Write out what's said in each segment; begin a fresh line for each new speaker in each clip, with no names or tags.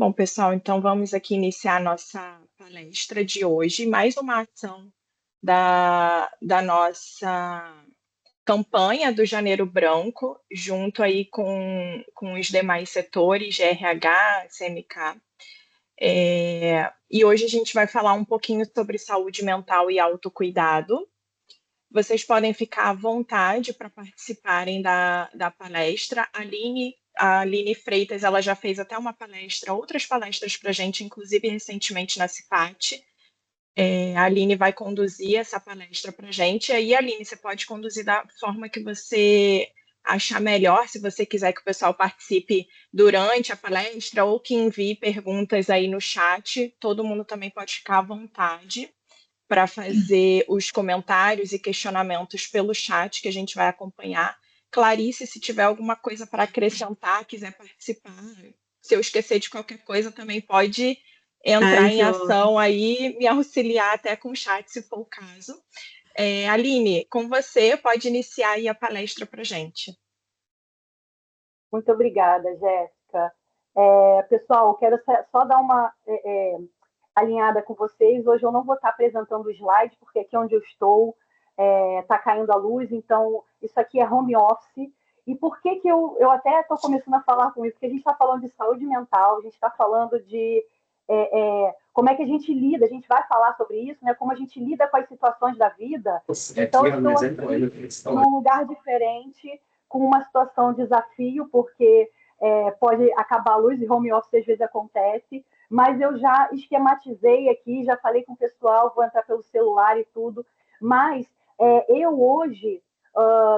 Bom, pessoal, então vamos aqui iniciar a nossa palestra de hoje, mais uma ação da nossa campanha do Janeiro Branco, junto aí com os demais setores, GRH, CMK. E hoje a gente vai falar um pouquinho sobre saúde mental e autocuidado. Vocês podem ficar à vontade para participarem da palestra. A Aline Freitas, ela já fez até uma palestra, outras palestras para a gente, inclusive recentemente na CIPAT. A Aline vai conduzir essa palestra para a gente. E aí, Aline, você pode conduzir da forma que você achar melhor, se você quiser que o pessoal participe durante a palestra ou que envie perguntas aí no chat, todo mundo também pode ficar à vontade para fazer os comentários e questionamentos pelo chat que a gente vai acompanhar. Clarice, se tiver alguma coisa para acrescentar, quiser participar, se eu esquecer de qualquer coisa, também pode entrar
Ai,
em
Jô.
ação aí, me auxiliar até com o chat, se for o caso. Aline, com você, pode iniciar aí a palestra para a gente.
Muito obrigada, Jéssica. Pessoal, quero só dar uma alinhada com vocês. Hoje eu não vou estar apresentando o slide, porque aqui onde eu estou está caindo a luz, então isso aqui é home office. E por que eu até estou começando a falar com isso? Porque a gente está falando de saúde mental, a gente está falando de como é que a gente lida, a gente vai falar sobre isso, né? Como a gente lida com as situações da vida. Então, eu estou aqui num lugar diferente, com uma situação de desafio, porque pode acabar a luz e home office às vezes acontece, mas eu já esquematizei aqui, já falei com o pessoal, vou entrar pelo celular e tudo, mas eu hoje,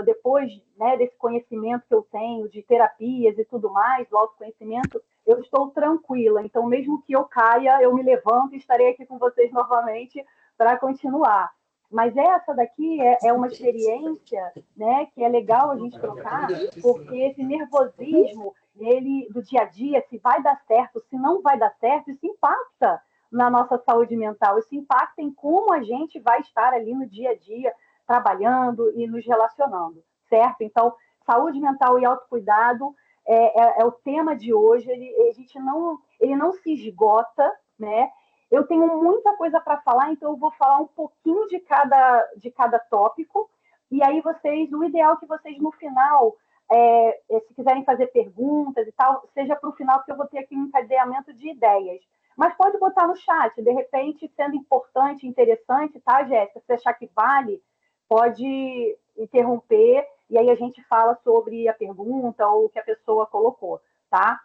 depois, né, desse conhecimento que eu tenho de terapias e tudo mais, do autoconhecimento, eu estou tranquila. Então, mesmo que eu caia, eu me levanto e estarei aqui com vocês novamente para continuar. Mas essa daqui é uma experiência, né, que é legal a gente trocar, porque esse nervosismo ele, do dia a dia, se vai dar certo, se não vai dar certo, isso impacta na nossa saúde mental, isso impacta em como a gente vai estar ali no dia a dia, trabalhando e nos relacionando, certo? Então, saúde mental e autocuidado é o tema de hoje, ele não se esgota, né? Eu tenho muita coisa para falar, então eu vou falar um pouquinho de cada tópico, e aí o ideal é que vocês no final, se quiserem fazer perguntas e tal, seja para o final, porque eu vou ter aqui um encadeamento de ideias. Mas pode botar no chat, de repente, sendo importante, interessante, tá, Jéssica? Se achar que vale, pode interromper, e aí a gente fala sobre a pergunta ou o que a pessoa colocou, tá?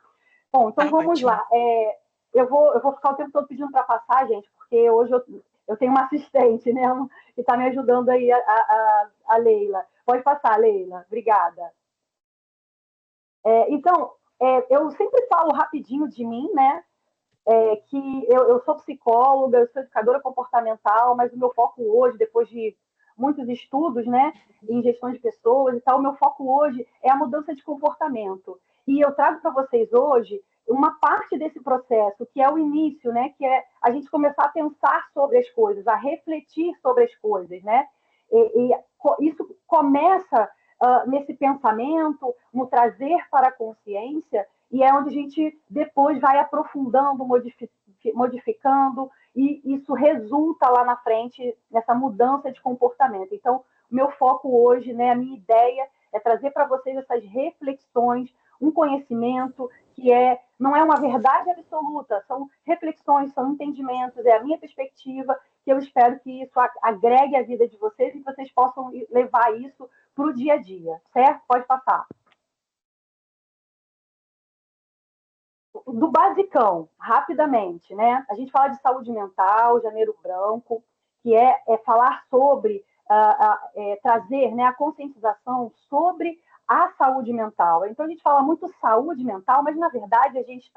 Bom, então vamos
Ótimo.
lá. Eu vou ficar o tempo todo pedindo para passar, gente, porque hoje eu tenho uma assistente, né, que está me ajudando aí, a Leila. Pode passar, Leila. Obrigada. Então, eu sempre falo rapidinho de mim, né? Que eu sou psicóloga, eu sou educadora comportamental, mas o meu foco hoje, depois de muitos estudos, né, em gestão de pessoas e tal, o meu foco hoje é a mudança de comportamento. E eu trago para vocês hoje uma parte desse processo, que é o início, né, que é a gente começar a pensar sobre as coisas, a refletir sobre as coisas, né? Isso começa nesse pensamento, no trazer para a consciência, e é onde a gente depois vai aprofundando, modificando, e isso resulta lá na frente nessa mudança de comportamento. Então, o meu foco hoje, né, a minha ideia é trazer para vocês essas reflexões, um conhecimento que não é uma verdade absoluta, são reflexões, são entendimentos, é a minha perspectiva, que eu espero que isso agregue a vida de vocês e que vocês possam levar isso para o dia a dia, certo? Pode passar. Do basicão, rapidamente, né? A gente fala de saúde mental, Janeiro Branco, que é falar sobre, trazer, né, a conscientização sobre a saúde mental. Então, a gente fala muito saúde mental, mas, na verdade, a gente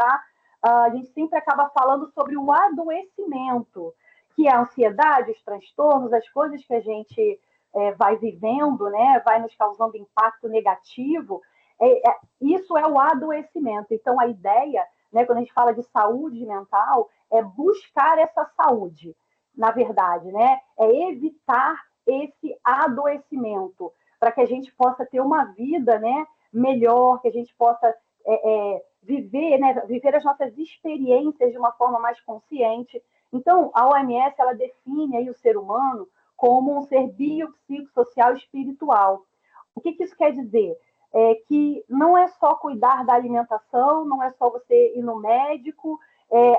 sempre acaba falando sobre o adoecimento, que é a ansiedade, os transtornos, as coisas que a gente vai vivendo, né, vai nos causando impacto negativo. Isso é o adoecimento. Então, a ideia, né, quando a gente fala de saúde mental, é buscar essa saúde, na verdade, né? É evitar esse adoecimento, para que a gente possa ter uma vida, né, melhor, que a gente possa viver, né, viver as nossas experiências de uma forma mais consciente. Então, a OMS ela define aí o ser humano como um ser biopsicossocial espiritual. O que isso quer dizer? Que não é só cuidar da alimentação, não é só você ir no médico,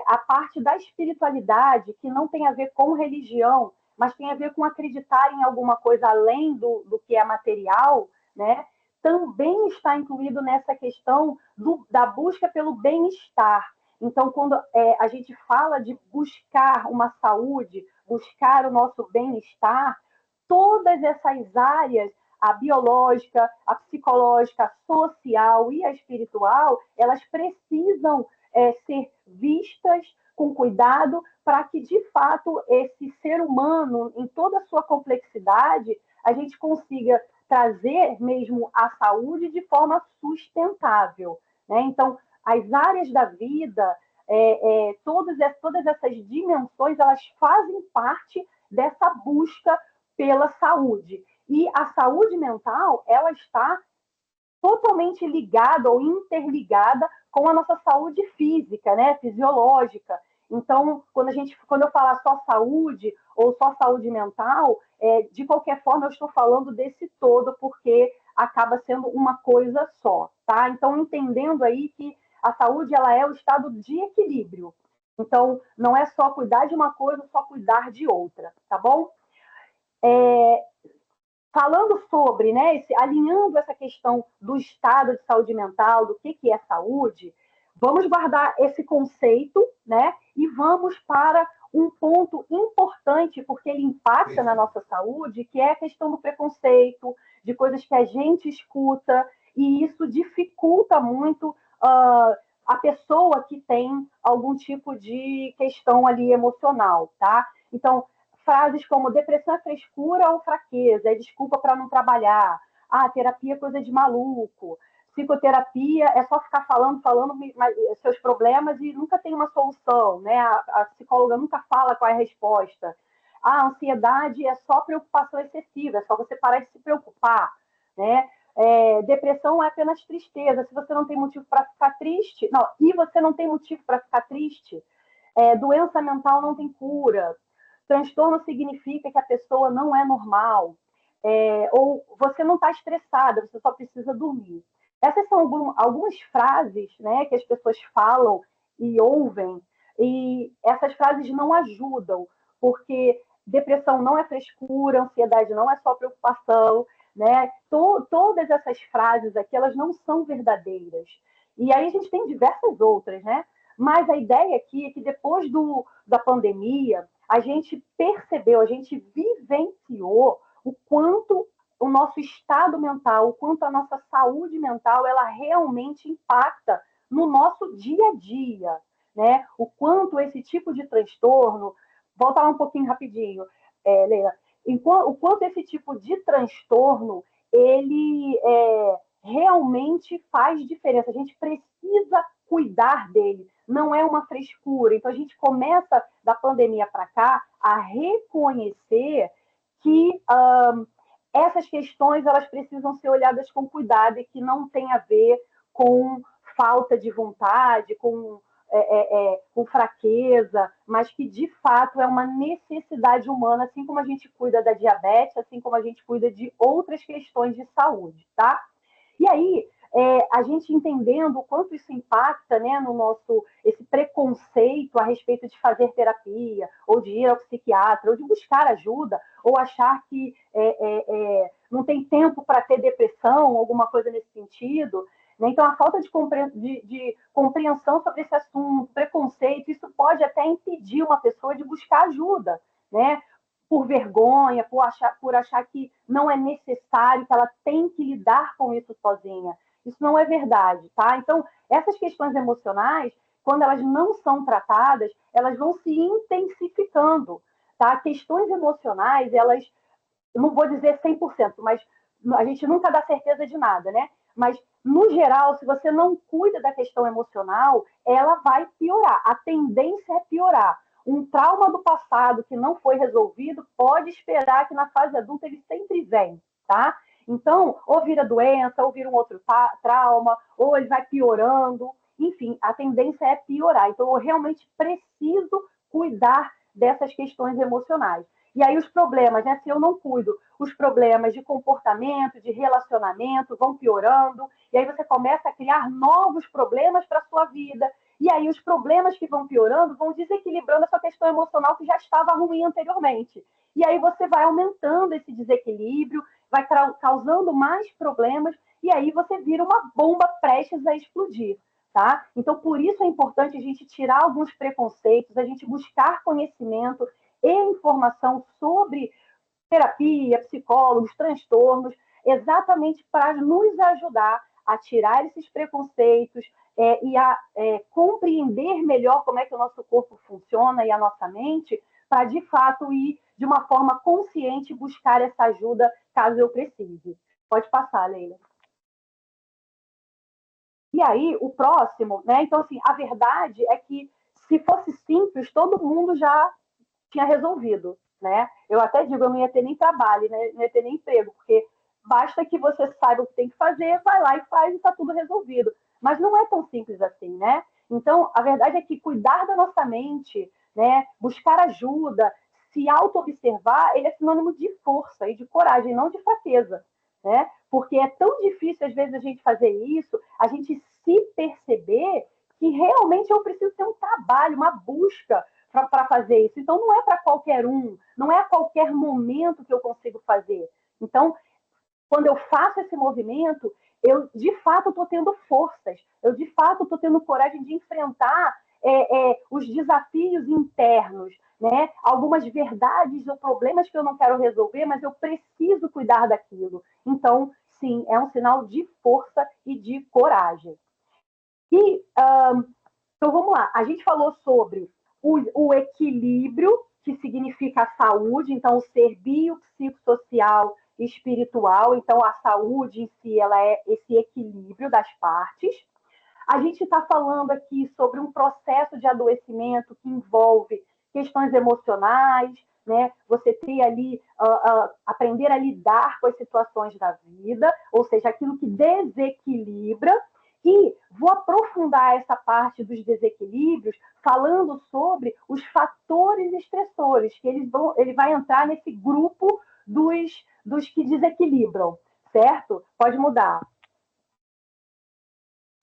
a parte da espiritualidade, que não tem a ver com religião, mas tem a ver com acreditar em alguma coisa além do que é material, né? Também está incluído nessa questão da busca pelo bem-estar. Então, quando a gente fala de buscar uma saúde, buscar o nosso bem-estar, todas essas áreas, a biológica, a psicológica, a social e a espiritual, elas precisam ser vistas com cuidado para que, de fato, esse ser humano, em toda a sua complexidade, a gente consiga trazer mesmo a saúde de forma sustentável, né? Então, as áreas da vida, todas essas dimensões, elas fazem parte dessa busca pela saúde. E a saúde mental, ela está totalmente ligada ou interligada com a nossa saúde física, né, fisiológica. Então, quando eu falar só saúde ou só saúde mental, de qualquer forma eu estou falando desse todo, porque acaba sendo uma coisa só, tá? Então, entendendo aí que a saúde ela é o estado de equilíbrio. Então, não é só cuidar de uma coisa, só cuidar de outra, tá bom? Falando sobre, né, alinhando essa questão do estado de saúde mental, do que é saúde, vamos guardar esse conceito, né, e vamos para um ponto importante, porque ele impacta na nossa saúde, que é a questão do preconceito, de coisas que a gente escuta, e isso dificulta muito a pessoa que tem algum tipo de questão ali emocional, tá? Então, frases como depressão é frescura ou fraqueza, é desculpa para não trabalhar, terapia é coisa de maluco, psicoterapia é só ficar falando seus problemas e nunca tem uma solução, né? A psicóloga nunca fala qual é a resposta. A ansiedade é só preocupação excessiva, é só você parar de se preocupar, né? Depressão é apenas tristeza. Se você não tem motivo para ficar triste, não, e você não tem motivo para ficar triste, doença mental não tem cura. Transtorno significa que a pessoa não é normal, ou você não está estressada, você só precisa dormir. Essas são algumas frases, né, que as pessoas falam e ouvem, e essas frases não ajudam, porque depressão não é frescura, ansiedade não é só preocupação, né? Todas essas frases aqui, elas não são verdadeiras. E aí a gente tem diversas outras, né? Mas a ideia aqui é que depois da pandemia, a gente percebeu, a gente vivenciou o quanto o nosso estado mental, o quanto a nossa saúde mental, ela realmente impacta no nosso dia a dia, né? O quanto esse tipo de transtorno, voltar um pouquinho rapidinho, Leila, o quanto esse tipo de transtorno, ele realmente faz diferença. A gente precisa cuidar dele, não é uma frescura. Então, a gente começa, da pandemia para cá, a reconhecer que essas questões elas precisam ser olhadas com cuidado e que não tem a ver com falta de vontade, com fraqueza, mas que de fato é uma necessidade humana, assim como a gente cuida da diabetes, assim como a gente cuida de outras questões de saúde, tá? E aí, a gente entendendo o quanto isso impacta, né, no nosso esse preconceito a respeito de fazer terapia, ou de ir ao psiquiatra, ou de buscar ajuda, ou achar que não tem tempo para ter depressão, alguma coisa nesse sentido. Né? Então, a falta de compreensão sobre esse assunto, preconceito, isso pode até impedir uma pessoa de buscar ajuda, né? Por vergonha, por achar que não é necessário, que ela tem que lidar com isso sozinha. Isso não é verdade, tá? Então, essas questões emocionais, quando elas não são tratadas, elas vão se intensificando, tá? Questões emocionais, elas, não vou dizer 100%, mas a gente nunca dá certeza de nada, né? Mas, no geral, se você não cuida da questão emocional, ela vai piorar. A tendência é piorar. Um trauma do passado que não foi resolvido pode esperar que na fase adulta ele sempre vem, tá? Então, ou vira doença, ou vira um outro trauma, ou ele vai piorando. Enfim, a tendência é piorar. Então, eu realmente preciso cuidar dessas questões emocionais. E aí os problemas, né? Se eu não cuido, os problemas de comportamento, de relacionamento vão piorando, e aí você começa a criar novos problemas para a sua vida. E aí os problemas que vão piorando vão desequilibrando a sua questão emocional que já estava ruim anteriormente. E aí você vai aumentando esse desequilíbrio, vai causando mais problemas, e aí você vira uma bomba prestes a explodir. Tá? Então, por isso é importante a gente tirar alguns preconceitos, a gente buscar conhecimento e informação sobre terapia, psicólogos, transtornos, exatamente para nos ajudar a tirar esses preconceitos e a compreender melhor como é que o nosso corpo funciona e a nossa mente, para de fato ir de uma forma consciente buscar essa ajuda caso eu precise. Pode passar, Leila. E aí, o próximo, né? Então, assim, a verdade é que se fosse simples, todo mundo já tinha resolvido, né? Eu até digo, eu não ia ter nem trabalho, né? Não ia ter nem emprego, porque basta que você saiba o que tem que fazer, vai lá e faz e está tudo resolvido. Mas não é tão simples assim, né? Então, a verdade é que cuidar da nossa mente, né? Buscar ajuda, se auto-observar, ele é sinônimo de força e de coragem, não de fraqueza, né? Porque é tão difícil, às vezes, a gente fazer isso, a gente se perceber que realmente eu preciso ter um trabalho, uma busca para fazer isso. Então, não é para qualquer um, não é a qualquer momento que eu consigo fazer. Então, quando eu faço esse movimento, eu de fato estou tendo forças, eu de fato estou tendo coragem de enfrentar os desafios internos, né? Algumas verdades ou problemas que eu não quero resolver, mas eu preciso cuidar daquilo. Então, sim, é um sinal de força e de coragem. E então vamos lá, a gente falou sobre o equilíbrio, que significa a saúde, então o ser biopsicossocial e espiritual, então a saúde em si ela é esse equilíbrio das partes. A gente está falando aqui sobre um processo de adoecimento que envolve questões emocionais, né? Você ter ali, aprender a lidar com as situações da vida, ou seja, aquilo que desequilibra. E vou aprofundar essa parte dos desequilíbrios falando sobre os fatores estressores, que ele vai entrar nesse grupo dos que desequilibram, certo? Pode mudar.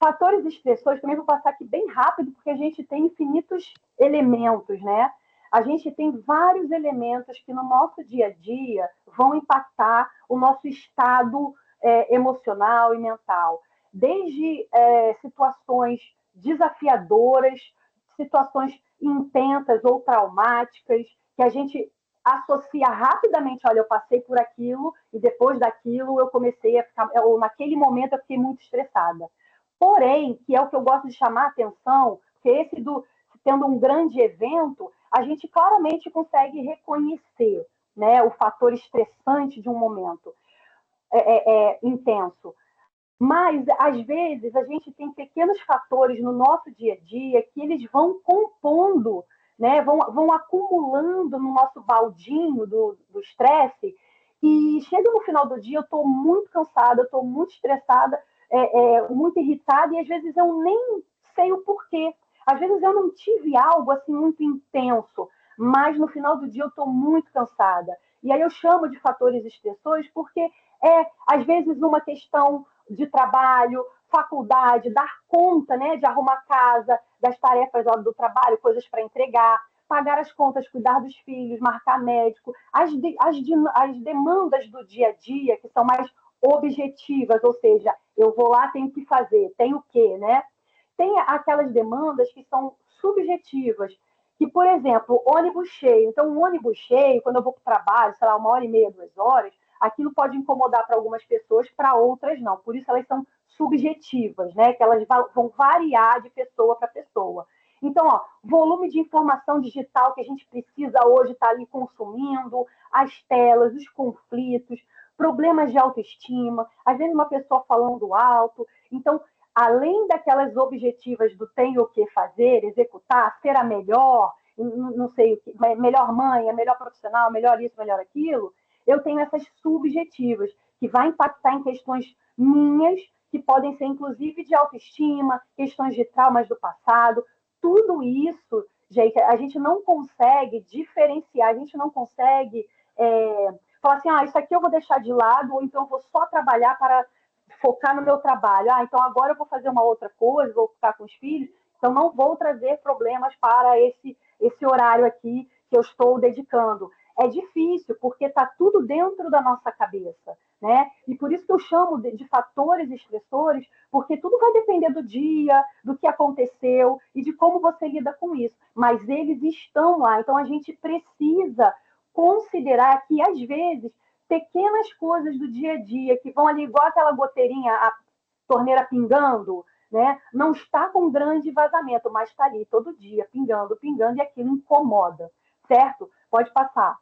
Fatores estressores, também vou passar aqui bem rápido, porque a gente tem infinitos elementos, né? A gente tem vários elementos que no nosso dia a dia vão impactar o nosso estado emocional e mental. Desde situações desafiadoras, situações intensas ou traumáticas, que a gente associa rapidamente, olha, eu passei por aquilo e depois daquilo eu comecei a ficar, ou naquele momento eu fiquei muito estressada. Porém, que é o que eu gosto de chamar a atenção, que é esse tendo um grande evento, a gente claramente consegue reconhecer, né, o fator estressante de um momento intenso. Mas, às vezes, a gente tem pequenos fatores no nosso dia a dia que eles vão compondo, né, vão acumulando no nosso baldinho do estresse, e chega no final do dia, eu estou muito cansada, eu estou muito estressada, muito irritada, e às vezes eu nem sei o porquê. Às vezes eu não tive algo assim muito intenso, mas no final do dia eu estou muito cansada. E aí eu chamo de fatores estressores porque às vezes, uma questão de trabalho, faculdade, dar conta, né, de arrumar casa, das tarefas do trabalho, coisas para entregar, pagar as contas, cuidar dos filhos, marcar médico, as demandas do dia a dia, que são mais objetivas, ou seja, eu vou lá, tenho que fazer, tenho o quê, né? Tem aquelas demandas que são subjetivas, que, por exemplo, ônibus cheio. Então, um ônibus cheio, quando eu vou para o trabalho, sei lá, 1h30, 2 horas, aquilo pode incomodar para algumas pessoas, para outras não. Por isso elas são subjetivas, né? Que elas vão variar de pessoa para pessoa. Então, ó, volume de informação digital que a gente precisa hoje estar ali consumindo, as telas, os conflitos, problemas de autoestima, às vezes uma pessoa falando alto. Então, além daquelas objetivas do tenho o que fazer, executar, ser a melhor, não sei o que, melhor mãe, a melhor profissional, melhor isso, melhor aquilo, eu tenho essas subjetivas, que vai impactar em questões minhas, que podem ser, inclusive, de autoestima, questões de traumas do passado. Tudo isso, gente, a gente não consegue diferenciar, a gente não consegue falar assim, isso aqui eu vou deixar de lado, ou então eu vou só trabalhar para focar no meu trabalho. Então agora eu vou fazer uma outra coisa, vou ficar com os filhos, então não vou trazer problemas para esse horário aqui que eu estou dedicando. É difícil, porque está tudo dentro da nossa cabeça, né? E por isso que eu chamo de fatores estressores, porque tudo vai depender do dia, do que aconteceu e de como você lida com isso. Mas eles estão lá, então a gente precisa considerar que, às vezes, pequenas coisas do dia a dia, que vão ali igual aquela goteirinha, a torneira pingando, né? Não está com grande vazamento, mas está ali todo dia, pingando, pingando, e aquilo incomoda, certo? Pode passar.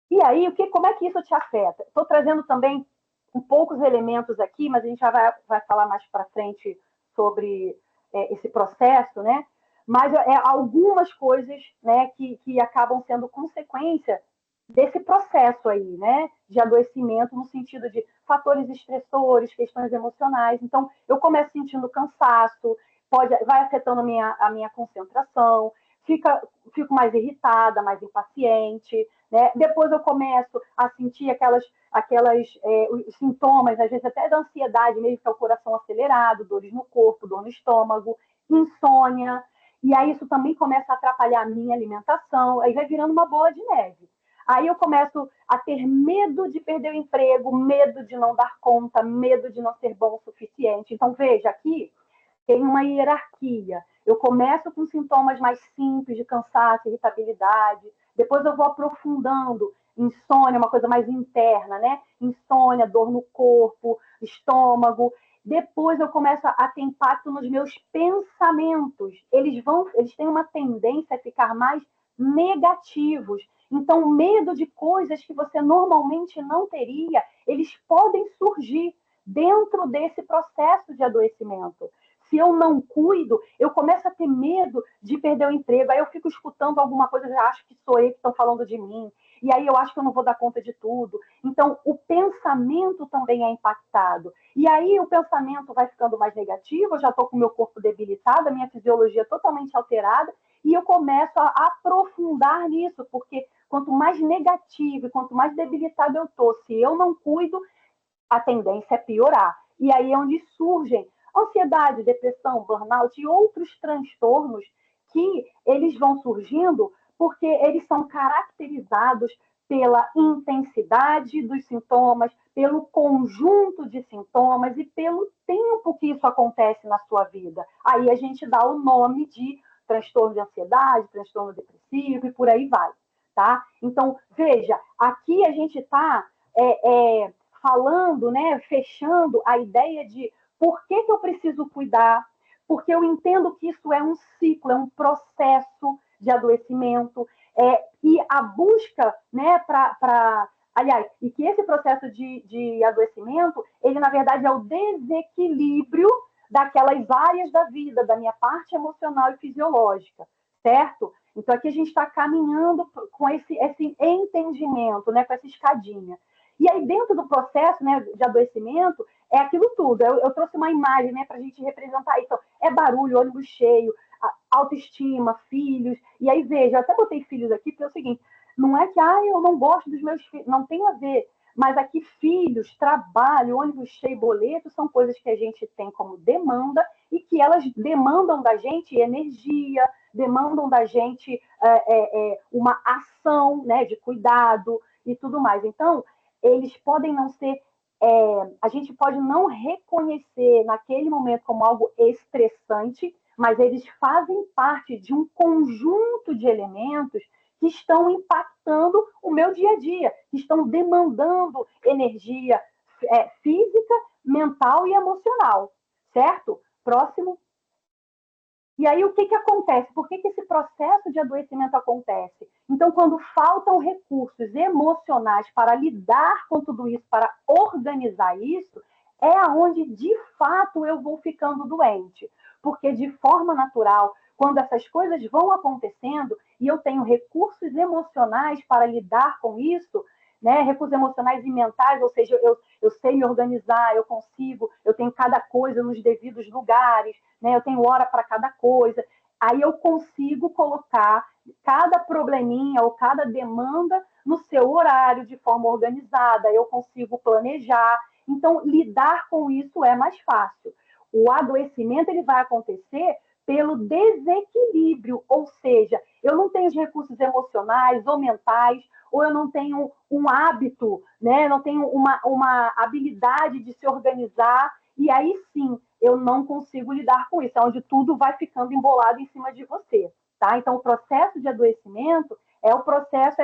E aí, como é que isso te afeta? Estou trazendo também poucos elementos aqui, mas a gente já vai falar mais para frente sobre esse processo, né? Mas algumas coisas, né, que acabam sendo consequência desse processo aí, né, de adoecimento, no sentido de fatores estressores, questões emocionais. Então, eu começo sentindo cansaço, vai afetando a minha concentração, fico mais irritada, mais impaciente, né? Depois eu começo a sentir os sintomas, às vezes até da ansiedade, mesmo que é o coração acelerado, dores no corpo, dor no estômago, insônia. E aí isso também começa a atrapalhar a minha alimentação, aí vai virando uma bola de neve. Aí eu começo a ter medo de perder o emprego, medo de não dar conta, medo de não ser bom o suficiente. Então, veja, aqui tem uma hierarquia. Eu começo com sintomas mais simples de cansaço, irritabilidade, depois eu vou aprofundando, insônia, uma coisa mais interna, né? Insônia, dor no corpo, estômago. Depois eu começo a ter impacto nos meus pensamentos. Eles têm uma tendência a ficar mais negativos. Então, medo de coisas que você normalmente não teria, eles podem surgir dentro desse processo de adoecimento. Se eu não cuido, eu começo a ter medo de perder o emprego. Aí eu fico escutando alguma coisa, já acho que sou eu que estão falando de mim. E aí eu acho que eu não vou dar conta de tudo. Então, o pensamento também é impactado. E aí o pensamento vai ficando mais negativo, eu já estou com o meu corpo debilitado, a minha fisiologia totalmente alterada, e eu começo a aprofundar nisso, porque quanto mais negativo, quanto mais debilitado eu estou, se eu não cuido, a tendência é piorar. E aí é onde surgem ansiedade, depressão, burnout e outros transtornos que eles vão surgindo porque eles são caracterizados pela intensidade dos sintomas, pelo conjunto de sintomas e pelo tempo que isso acontece na sua vida. Aí a gente dá o nome de transtorno de ansiedade, transtorno depressivo e por aí vai, tá? Então, veja, aqui a gente está falando, né, fechando a ideia de por que eu preciso cuidar, porque eu entendo que isso é um ciclo, é um processo de adoecimento, e a busca, né, aliás, e que esse processo de adoecimento, ele na verdade é o desequilíbrio daquelas áreas da vida, da minha parte emocional e fisiológica, certo? Então aqui a gente está caminhando com esse entendimento, né, com essa escadinha. E aí, dentro do processo, né, de adoecimento, é aquilo tudo. Eu trouxe uma imagem, né, para a gente representar isso. É barulho, ônibus cheio, autoestima, filhos. E aí, veja, eu até botei filhos aqui, porque é o seguinte, não é que eu não gosto dos meus filhos, não tem a ver. Mas aqui, filhos, trabalho, ônibus cheio, boleto, são coisas que a gente tem como demanda e que elas demandam da gente energia, demandam da gente uma ação, né, de cuidado e tudo mais. Então, eles podem não ser, a gente pode não reconhecer naquele momento como algo estressante, mas eles fazem parte de um conjunto de elementos que estão impactando o meu dia a dia, que estão demandando energia física, mental e emocional, certo? Próximo. E aí, o que acontece? Por que esse processo de adoecimento acontece? Então, quando faltam recursos emocionais para lidar com tudo isso, para organizar isso, é aonde, de fato, eu vou ficando doente. Porque, de forma natural, quando essas coisas vão acontecendo e eu tenho recursos emocionais para lidar com isso, né? Recursos emocionais e mentais, ou seja, eu sei me organizar, eu consigo, eu tenho cada coisa nos devidos lugares, né? Eu tenho hora para cada coisa. Aí eu consigo colocar cada probleminha ou cada demanda no seu horário de forma organizada, eu consigo planejar. Então, lidar com isso é mais fácil. O adoecimento ele vai acontecer pelo desequilíbrio, ou seja, eu não tenho os recursos emocionais ou mentais, ou eu não tenho um hábito, né? Não tenho uma habilidade de se organizar, e aí sim eu não consigo lidar com isso, é onde tudo vai ficando embolado em cima de você. Tá? Então, o processo de adoecimento é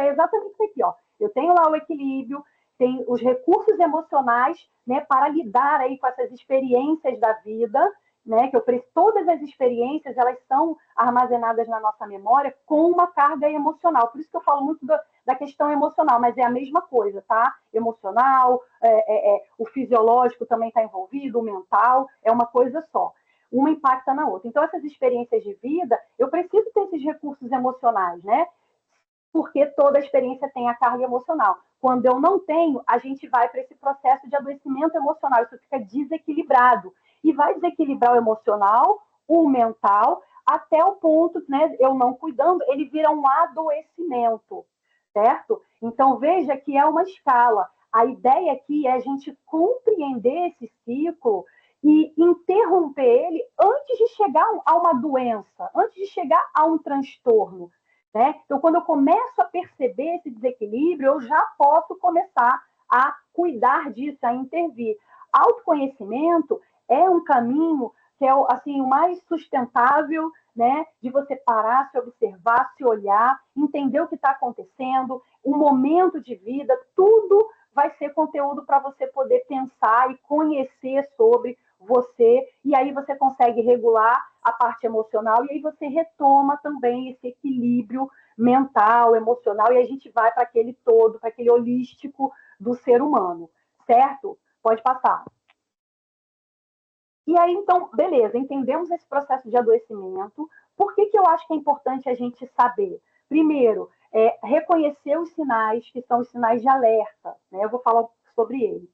exatamente isso aqui. Ó. Eu tenho lá o equilíbrio, tem os recursos emocionais, né, para lidar aí com essas experiências da vida, né, que todas as experiências elas são armazenadas na nossa memória com uma carga emocional. Por isso que eu falo muito da questão emocional, mas é a mesma coisa, tá? Emocional, o fisiológico também está envolvido, o mental, é uma coisa só. Uma impacta na outra. Então, essas experiências de vida, eu preciso ter esses recursos emocionais, né? Porque toda experiência tem a carga emocional. Quando eu não tenho, a gente vai para esse processo de adoecimento emocional, isso fica desequilibrado. E vai desequilibrar o emocional, o mental, até o ponto, né, eu não cuidando, ele vira um adoecimento, certo? Então, veja que é uma escala. A ideia aqui é a gente compreender esse ciclo e interromper ele antes de chegar a uma doença, antes de chegar a um transtorno. Né? Então, quando eu começo a perceber esse desequilíbrio, eu já posso começar a cuidar disso, a intervir. Autoconhecimento é um caminho que é assim, o mais sustentável, né? De você parar, se observar, se olhar, entender o que está acontecendo, o momento de vida, tudo vai ser conteúdo para você poder pensar e conhecer sobre você, e aí você consegue regular a parte emocional, e aí você retoma também esse equilíbrio mental, emocional, e a gente vai para aquele todo, para aquele holístico do ser humano, certo? Pode passar. E aí, então, beleza, entendemos esse processo de adoecimento. Por que eu acho que é importante a gente saber? Primeiro, reconhecer os sinais, que são os sinais de alerta, né? Eu vou falar sobre eles.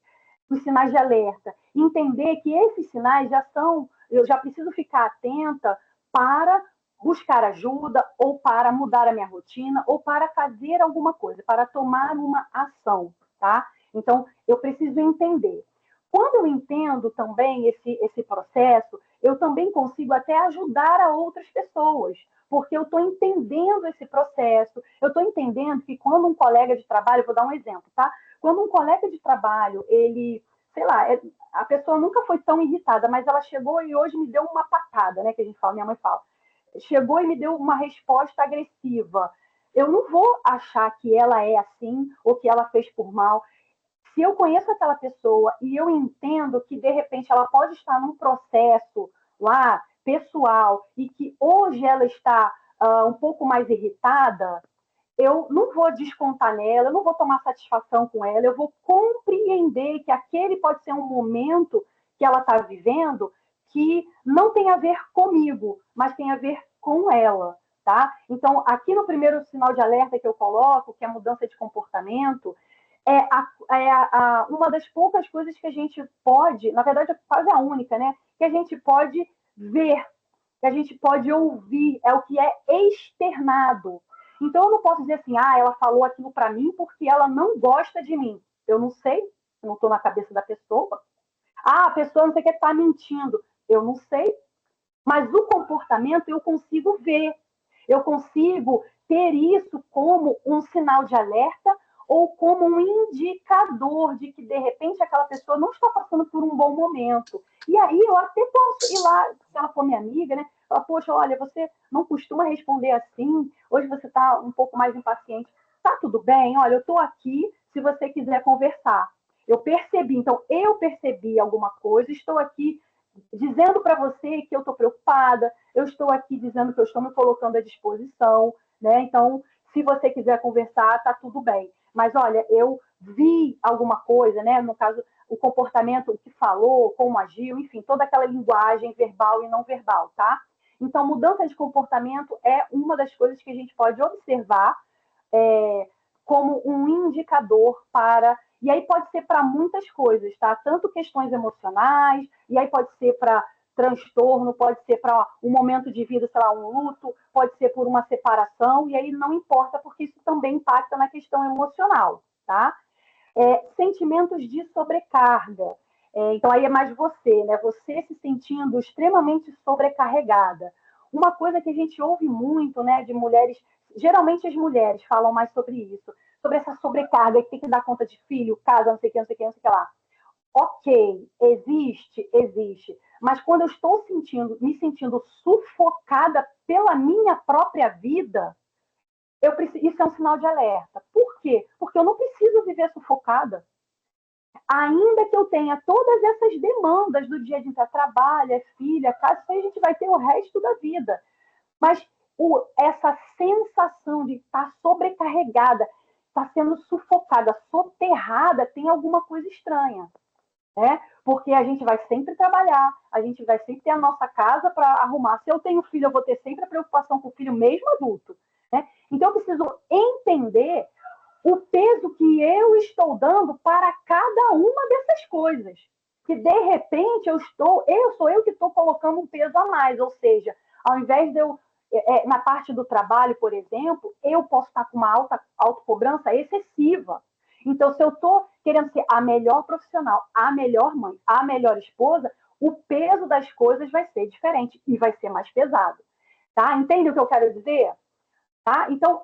Os sinais de alerta. Entender que esses sinais já são, eu já preciso ficar atenta para buscar ajuda, ou para mudar a minha rotina, ou para fazer alguma coisa, para tomar uma ação, tá? Então, eu preciso entender. Quando eu entendo também esse processo, eu também consigo até ajudar a outras pessoas, porque eu estou entendendo esse processo, eu estou entendendo que quando um colega de trabalho, vou dar um exemplo, tá? Quando um colega de trabalho, ele, sei lá, a pessoa nunca foi tão irritada, mas ela chegou e hoje me deu uma patada, né, que a gente fala, minha mãe fala, chegou e me deu uma resposta agressiva. Eu não vou achar que ela é assim ou que ela fez por mal. Se eu conheço aquela pessoa e eu entendo que, de repente, ela pode estar num processo lá, pessoal, e que hoje ela está um pouco mais irritada, eu não vou descontar nela, eu não vou tomar satisfação com ela, eu vou compreender que aquele pode ser um momento que ela está vivendo que não tem a ver comigo, mas tem a ver com ela, tá? Então, aqui no primeiro sinal de alerta que eu coloco, que é a mudança de comportamento, uma das poucas coisas que a gente pode, na verdade é quase a única, né? Que a gente pode ver, que a gente pode ouvir, é o que é externado. Então eu não posso dizer assim, ela falou aquilo para mim porque ela não gosta de mim. Eu não sei, eu não estou na cabeça da pessoa. A pessoa não sei o que está mentindo. Eu não sei, mas o comportamento eu consigo ver. Eu consigo ter isso como um sinal de alerta ou como um indicador de que, de repente, aquela pessoa não está passando por um bom momento. E aí eu até posso ir lá, se ela for minha amiga, né? Falar, poxa, olha, você não costuma responder assim, hoje você está um pouco mais impaciente. Tá tudo bem? Olha, eu estou aqui se você quiser conversar. Eu percebi, então eu percebi alguma coisa, estou aqui dizendo para você que eu estou preocupada, eu estou aqui dizendo que eu estou me colocando à disposição, né? Então, se você quiser conversar, tá tudo bem. Mas olha, eu vi alguma coisa, né? No caso, o comportamento, o que falou, como agiu, enfim, toda aquela linguagem verbal e não verbal, tá? Então, mudança de comportamento é uma das coisas que a gente pode observar como um indicador para... E aí pode ser para muitas coisas, tá? Tanto questões emocionais, e aí pode ser para transtorno, pode ser para um momento de vida, sei lá, um luto, pode ser por uma separação, e aí não importa, porque isso também impacta na questão emocional, tá? Sentimentos de sobrecarga. Então, aí é mais você, né? Você se sentindo extremamente sobrecarregada. Uma coisa que a gente ouve muito, né, de mulheres, geralmente as mulheres falam mais sobre isso, sobre essa sobrecarga que tem que dar conta de filho, casa, não sei o que, não sei o que, não sei o que lá. Ok, existe, existe. Mas quando eu estou me sentindo sufocada pela minha própria vida, isso é um sinal de alerta. Por quê? Porque eu não preciso viver sufocada. Ainda que eu tenha todas essas demandas do dia a dia, trabalho, filha, casa, isso aí a gente vai ter o resto da vida. Mas essa sensação de estar sobrecarregada, estar sendo sufocada, soterrada, tem alguma coisa estranha. Né? Porque a gente vai sempre trabalhar, a gente vai sempre ter a nossa casa para arrumar. Se eu tenho filho, eu vou ter sempre a preocupação com o filho, mesmo adulto. Né? Então, eu preciso entender o peso que eu estou dando para cada uma dessas coisas. Que, de repente, sou eu que estou colocando um peso a mais. Ou seja, ao invés de eu, na parte do trabalho, por exemplo, eu posso estar com uma autocobrança excessiva. Então, se eu estou querendo ser a melhor profissional, a melhor mãe, a melhor esposa, o peso das coisas vai ser diferente e vai ser mais pesado. Tá? Entende o que eu quero dizer? Tá? Então,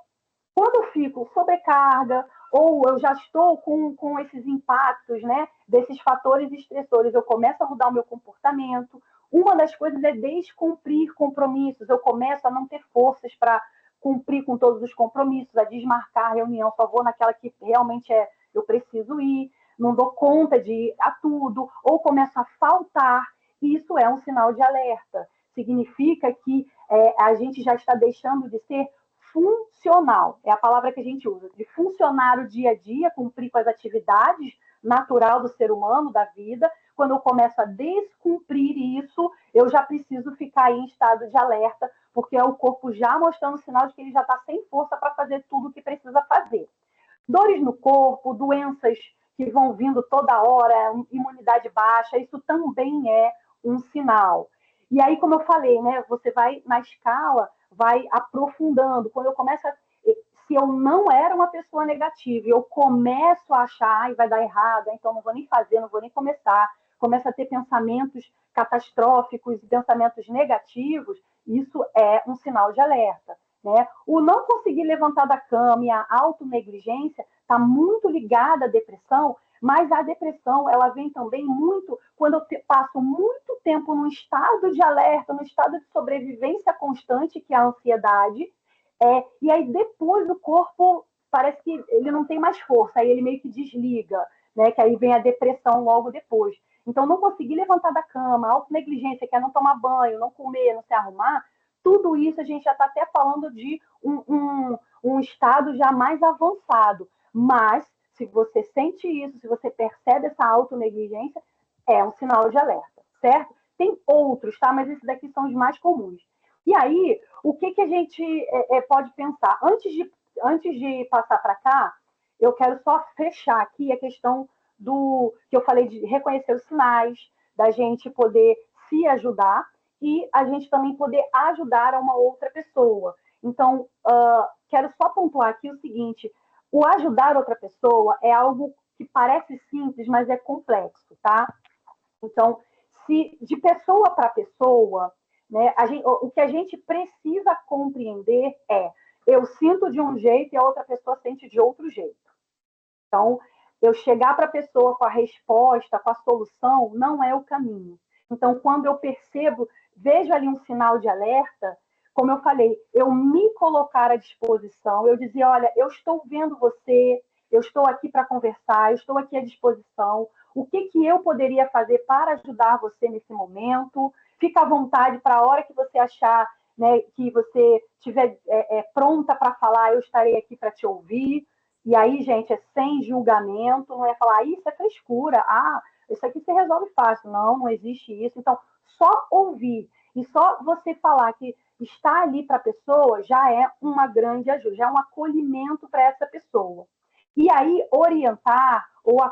quando eu fico sobrecarga ou eu já estou com esses impactos, né, desses fatores estressores, eu começo a mudar o meu comportamento. Uma das coisas é descumprir compromissos. Eu começo a não ter forças para cumprir com todos os compromissos, a desmarcar a reunião, só vou naquela que realmente eu preciso ir, não dou conta de ir a tudo, ou começo a faltar. Isso é um sinal de alerta. Significa que a gente já está deixando de ser funcional, é a palavra que a gente usa, de funcionar o dia a dia, cumprir com as atividades natural do ser humano, da vida. Quando eu começo a descumprir isso, eu já preciso ficar em estado de alerta, porque é o corpo já mostrando sinal de que ele já está sem força para fazer tudo o que precisa fazer. Dores no corpo, doenças que vão vindo toda hora, imunidade baixa, isso também é um sinal. E aí, como eu falei, né, você vai na escala, vai aprofundando. Quando eu começo se eu não era uma pessoa negativa e eu começo a achar, vai dar errado, então não vou nem fazer, não vou nem começar, começo a ter pensamentos catastróficos e pensamentos negativos, isso é um sinal de alerta. Né? O não conseguir levantar da cama e a autonegligência está muito ligada à depressão, mas a depressão ela vem também muito quando eu passo muito tempo num estado de alerta, num estado de sobrevivência constante, que é a ansiedade, e aí depois o corpo parece que ele não tem mais força, aí ele meio que desliga, né? Que aí vem a depressão logo depois. Então, não conseguir levantar da cama, autonegligência, que é não tomar banho, não comer, não se arrumar, tudo isso a gente já está até falando de um estado já mais avançado. Mas, se você sente isso, se você percebe essa autonegligência, é um sinal de alerta, certo? Tem outros, tá? Mas esses daqui são os mais comuns. E aí, o que a gente pode pensar? Antes de passar para cá, eu quero só fechar aqui a questão do que eu falei de reconhecer os sinais, da gente poder se ajudar e a gente também poder ajudar uma outra pessoa. Então, quero só pontuar aqui o seguinte: o ajudar outra pessoa é algo que parece simples, mas é complexo, tá? Então, se de pessoa para pessoa, né, o que a gente precisa compreender eu sinto de um jeito e a outra pessoa sente de outro jeito. Então, eu chegar para a pessoa com a resposta, com a solução, não é o caminho. Então, quando eu percebo, vejo ali um sinal de alerta, como eu falei, eu me colocar à disposição, eu dizer, olha, eu estou vendo você, eu estou aqui para conversar, eu estou aqui à disposição, o que eu poderia fazer para ajudar você nesse momento? Fica à vontade para a hora que você achar, né, que você estiver pronta para falar, eu estarei aqui para te ouvir. E aí, gente, é sem julgamento, não é falar, isso é frescura, isso aqui se resolve fácil. Não, não existe isso. Então, só ouvir e só você falar que estar ali para a pessoa já é uma grande ajuda, já é um acolhimento para essa pessoa. E aí, orientar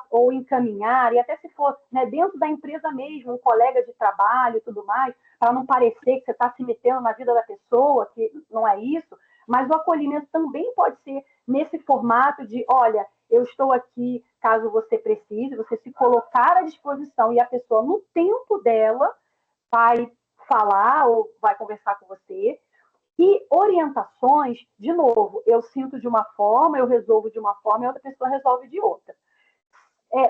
ou encaminhar, e até se for, né, dentro da empresa mesmo, um colega de trabalho e tudo mais, para não parecer que você está se metendo na vida da pessoa, que não é isso, mas o acolhimento também pode ser nesse formato de, olha, eu estou aqui caso você precise, você se colocar à disposição e a pessoa, no tempo dela, vai falar ou vai conversar com você. E orientações, de novo, eu sinto de uma forma, eu resolvo de uma forma e a outra pessoa resolve de outra.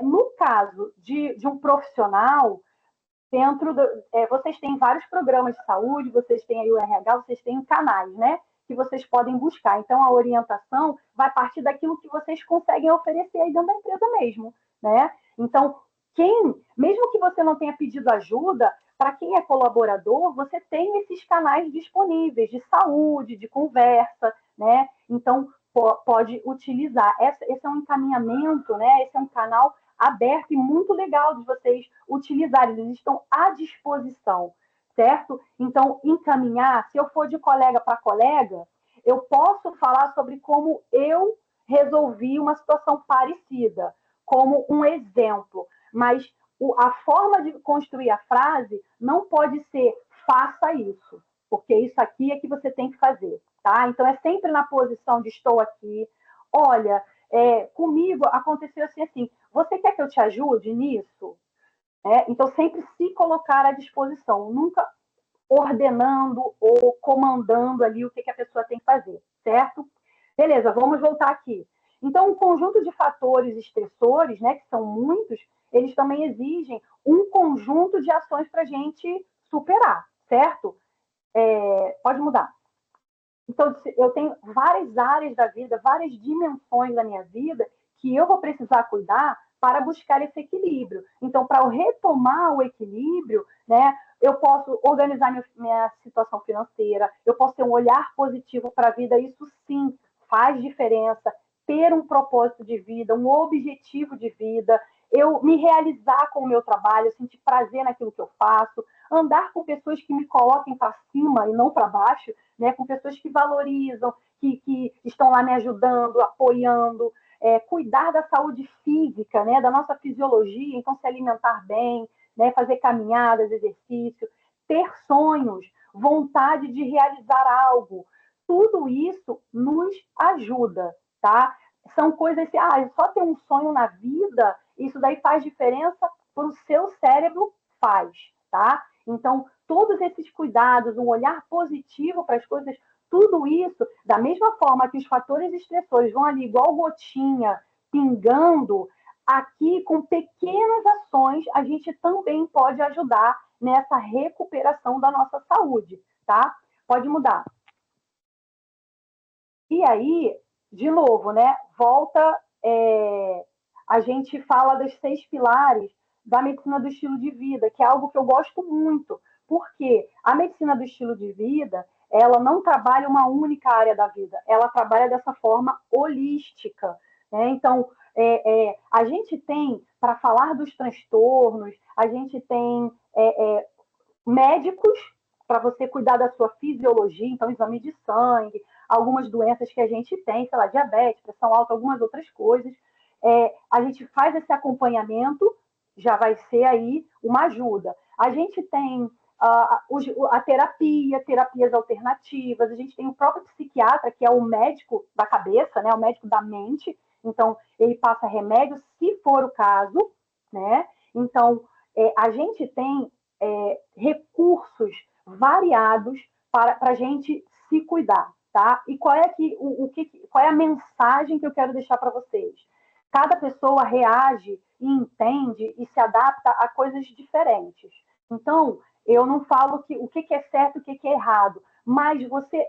No caso de um profissional, vocês têm vários programas de saúde, vocês têm aí o RH, vocês têm canais, né? Que vocês podem buscar. Então, a orientação vai partir daquilo que vocês conseguem oferecer aí dentro da empresa mesmo, né? Então, mesmo que você não tenha pedido ajuda, para quem é colaborador, você tem esses canais disponíveis de saúde, de conversa, né? Então, pode utilizar. Esse é um encaminhamento, né? Esse é um canal aberto e muito legal de vocês utilizarem. Eles estão à disposição, certo? Então, encaminhar, se eu for de colega para colega, eu posso falar sobre como eu resolvi uma situação parecida, como um exemplo, mas a forma de construir a frase não pode ser faça isso, porque isso aqui é que você tem que fazer, tá? Então, é sempre na posição de estou aqui, olha, comigo aconteceu assim, você quer que eu te ajude nisso? Então, sempre se colocar à disposição, nunca ordenando ou comandando ali o que a pessoa tem que fazer, certo? Beleza, vamos voltar aqui. Então, um conjunto de fatores estressores, né, que são muitos, eles também exigem um conjunto de ações para a gente superar, certo? Pode mudar. Então, eu tenho várias áreas da vida, várias dimensões da minha vida que eu vou precisar cuidar para buscar esse equilíbrio. Então, para eu retomar o equilíbrio, né, eu posso organizar minha situação financeira, eu posso ter um olhar positivo para a vida, isso sim faz diferença. Ter um propósito de vida, um objetivo de vida, eu me realizar com o meu trabalho, eu sentir prazer naquilo que eu faço, andar com pessoas que me coloquem para cima e não para baixo, né, com pessoas que valorizam, que estão lá me ajudando, apoiando, cuidar da saúde física, né, da nossa fisiologia, então se alimentar bem, né, fazer caminhadas, exercício, ter sonhos, vontade de realizar algo. Tudo isso nos ajuda, tá? São coisas assim, só ter um sonho na vida, isso daí faz diferença para o seu cérebro, faz, tá? Então, todos esses cuidados, um olhar positivo para as coisas, tudo isso, da mesma forma que os fatores estressores vão ali igual gotinha, pingando, aqui com pequenas ações a gente também pode ajudar nessa recuperação da nossa saúde, tá? Pode mudar. E aí, de novo, né? Volta, a gente fala dos 6 pilares da medicina do estilo de vida, que é algo que eu gosto muito, porque a medicina do estilo de vida, ela não trabalha uma única área da vida, ela trabalha dessa forma holística, né? Então, a gente tem, para falar dos transtornos, a gente tem médicos para você cuidar da sua fisiologia, então exame de sangue, algumas doenças que a gente tem, sei lá, diabetes, pressão alta, algumas outras coisas. A gente faz esse acompanhamento, já vai ser aí uma ajuda. A gente tem a terapia, terapias alternativas, a gente tem o próprio psiquiatra, que é o médico da cabeça, né, o médico da mente, então ele passa remédio, se for o caso, né? Então, a gente tem recursos variados para a gente se cuidar, tá? E qual é a mensagem que eu quero deixar para vocês? Cada pessoa reage e entende e se adapta a coisas diferentes. Então, eu não falo o que é certo e o que é errado, mas você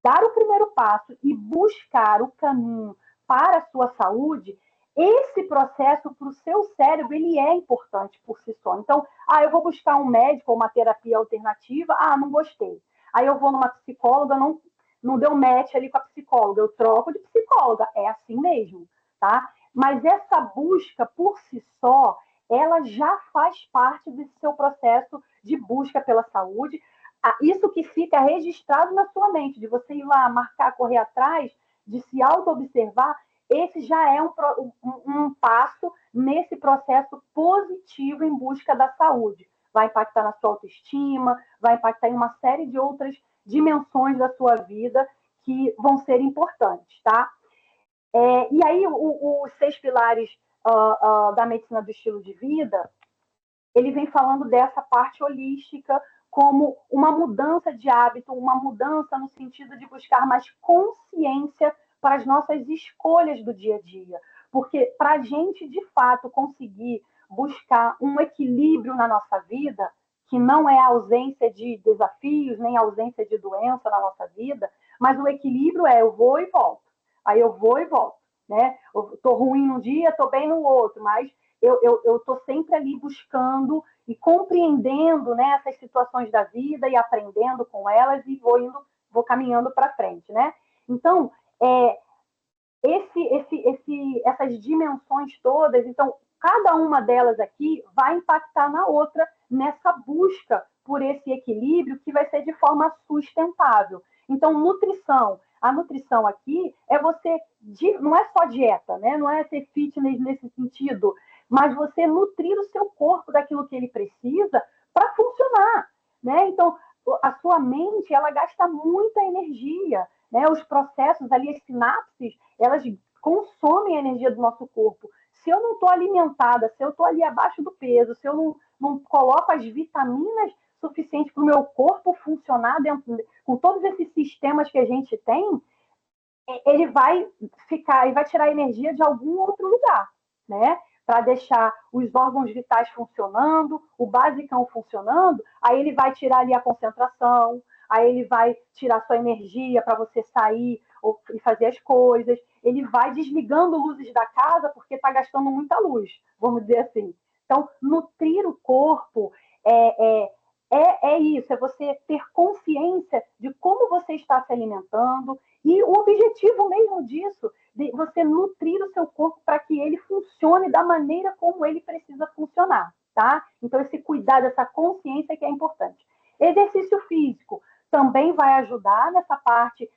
dar o primeiro passo e buscar o caminho para a sua saúde, esse processo para o seu cérebro, ele é importante por si só. Então, eu vou buscar um médico ou uma terapia alternativa, não gostei. Aí eu vou numa psicóloga, não deu match ali com a psicóloga, eu troco de psicóloga, é assim mesmo, tá? Mas essa busca por si só, ela já faz parte desse seu processo de busca pela saúde. isso que fica registrado na sua mente, de você ir lá marcar, correr atrás, de se auto-observar, esse já é um passo nesse processo positivo em busca da saúde. Vai impactar na sua autoestima, vai impactar em uma série de outras dimensões da sua vida que vão ser importantes, tá? E aí, os 6 pilares da medicina do estilo de vida, ele vem falando dessa parte holística como uma mudança de hábito, uma mudança no sentido de buscar mais consciência para as nossas escolhas do dia a dia. Porque para a gente, de fato, conseguir buscar um equilíbrio na nossa vida, que não é a ausência de desafios, nem a ausência de doença na nossa vida, mas o equilíbrio é eu vou e volto. Aí eu vou e volto. Né? Eu estou ruim num dia, estou bem no outro, mas eu estou sempre ali buscando e compreendendo, né, essas situações da vida e aprendendo com elas e vou caminhando para frente, né? Então, essas dimensões todas, então, cada uma delas aqui vai impactar na outra nessa busca por esse equilíbrio que vai ser de forma sustentável. Então, a nutrição aqui é não é só dieta, né? Não é ser fitness nesse sentido, mas você nutrir o seu corpo daquilo que ele precisa para funcionar, né? Então, a sua mente, ela gasta muita energia, né? Os processos ali, as sinapses, elas consomem a energia do nosso corpo. Se eu não estou alimentada, se eu estou ali abaixo do peso, se eu não coloco as vitaminas suficientes para o meu corpo funcionar com todos esses sistemas que a gente tem, ele vai tirar energia de algum outro lugar, né? Para deixar os órgãos vitais funcionando, o basicão funcionando, aí ele vai tirar ali a concentração, aí ele vai tirar sua energia para você sair e fazer as coisas, ele vai desligando luzes da casa porque está gastando muita luz, vamos dizer assim. Então, nutrir o corpo é isso, é você ter consciência de como você está se alimentando, e o objetivo mesmo disso, de você nutrir o seu corpo para que ele funcione da maneira como ele precisa funcionar, tá? Então, esse cuidado, essa consciência que é importante. Exercício físico também vai ajudar nessa parte,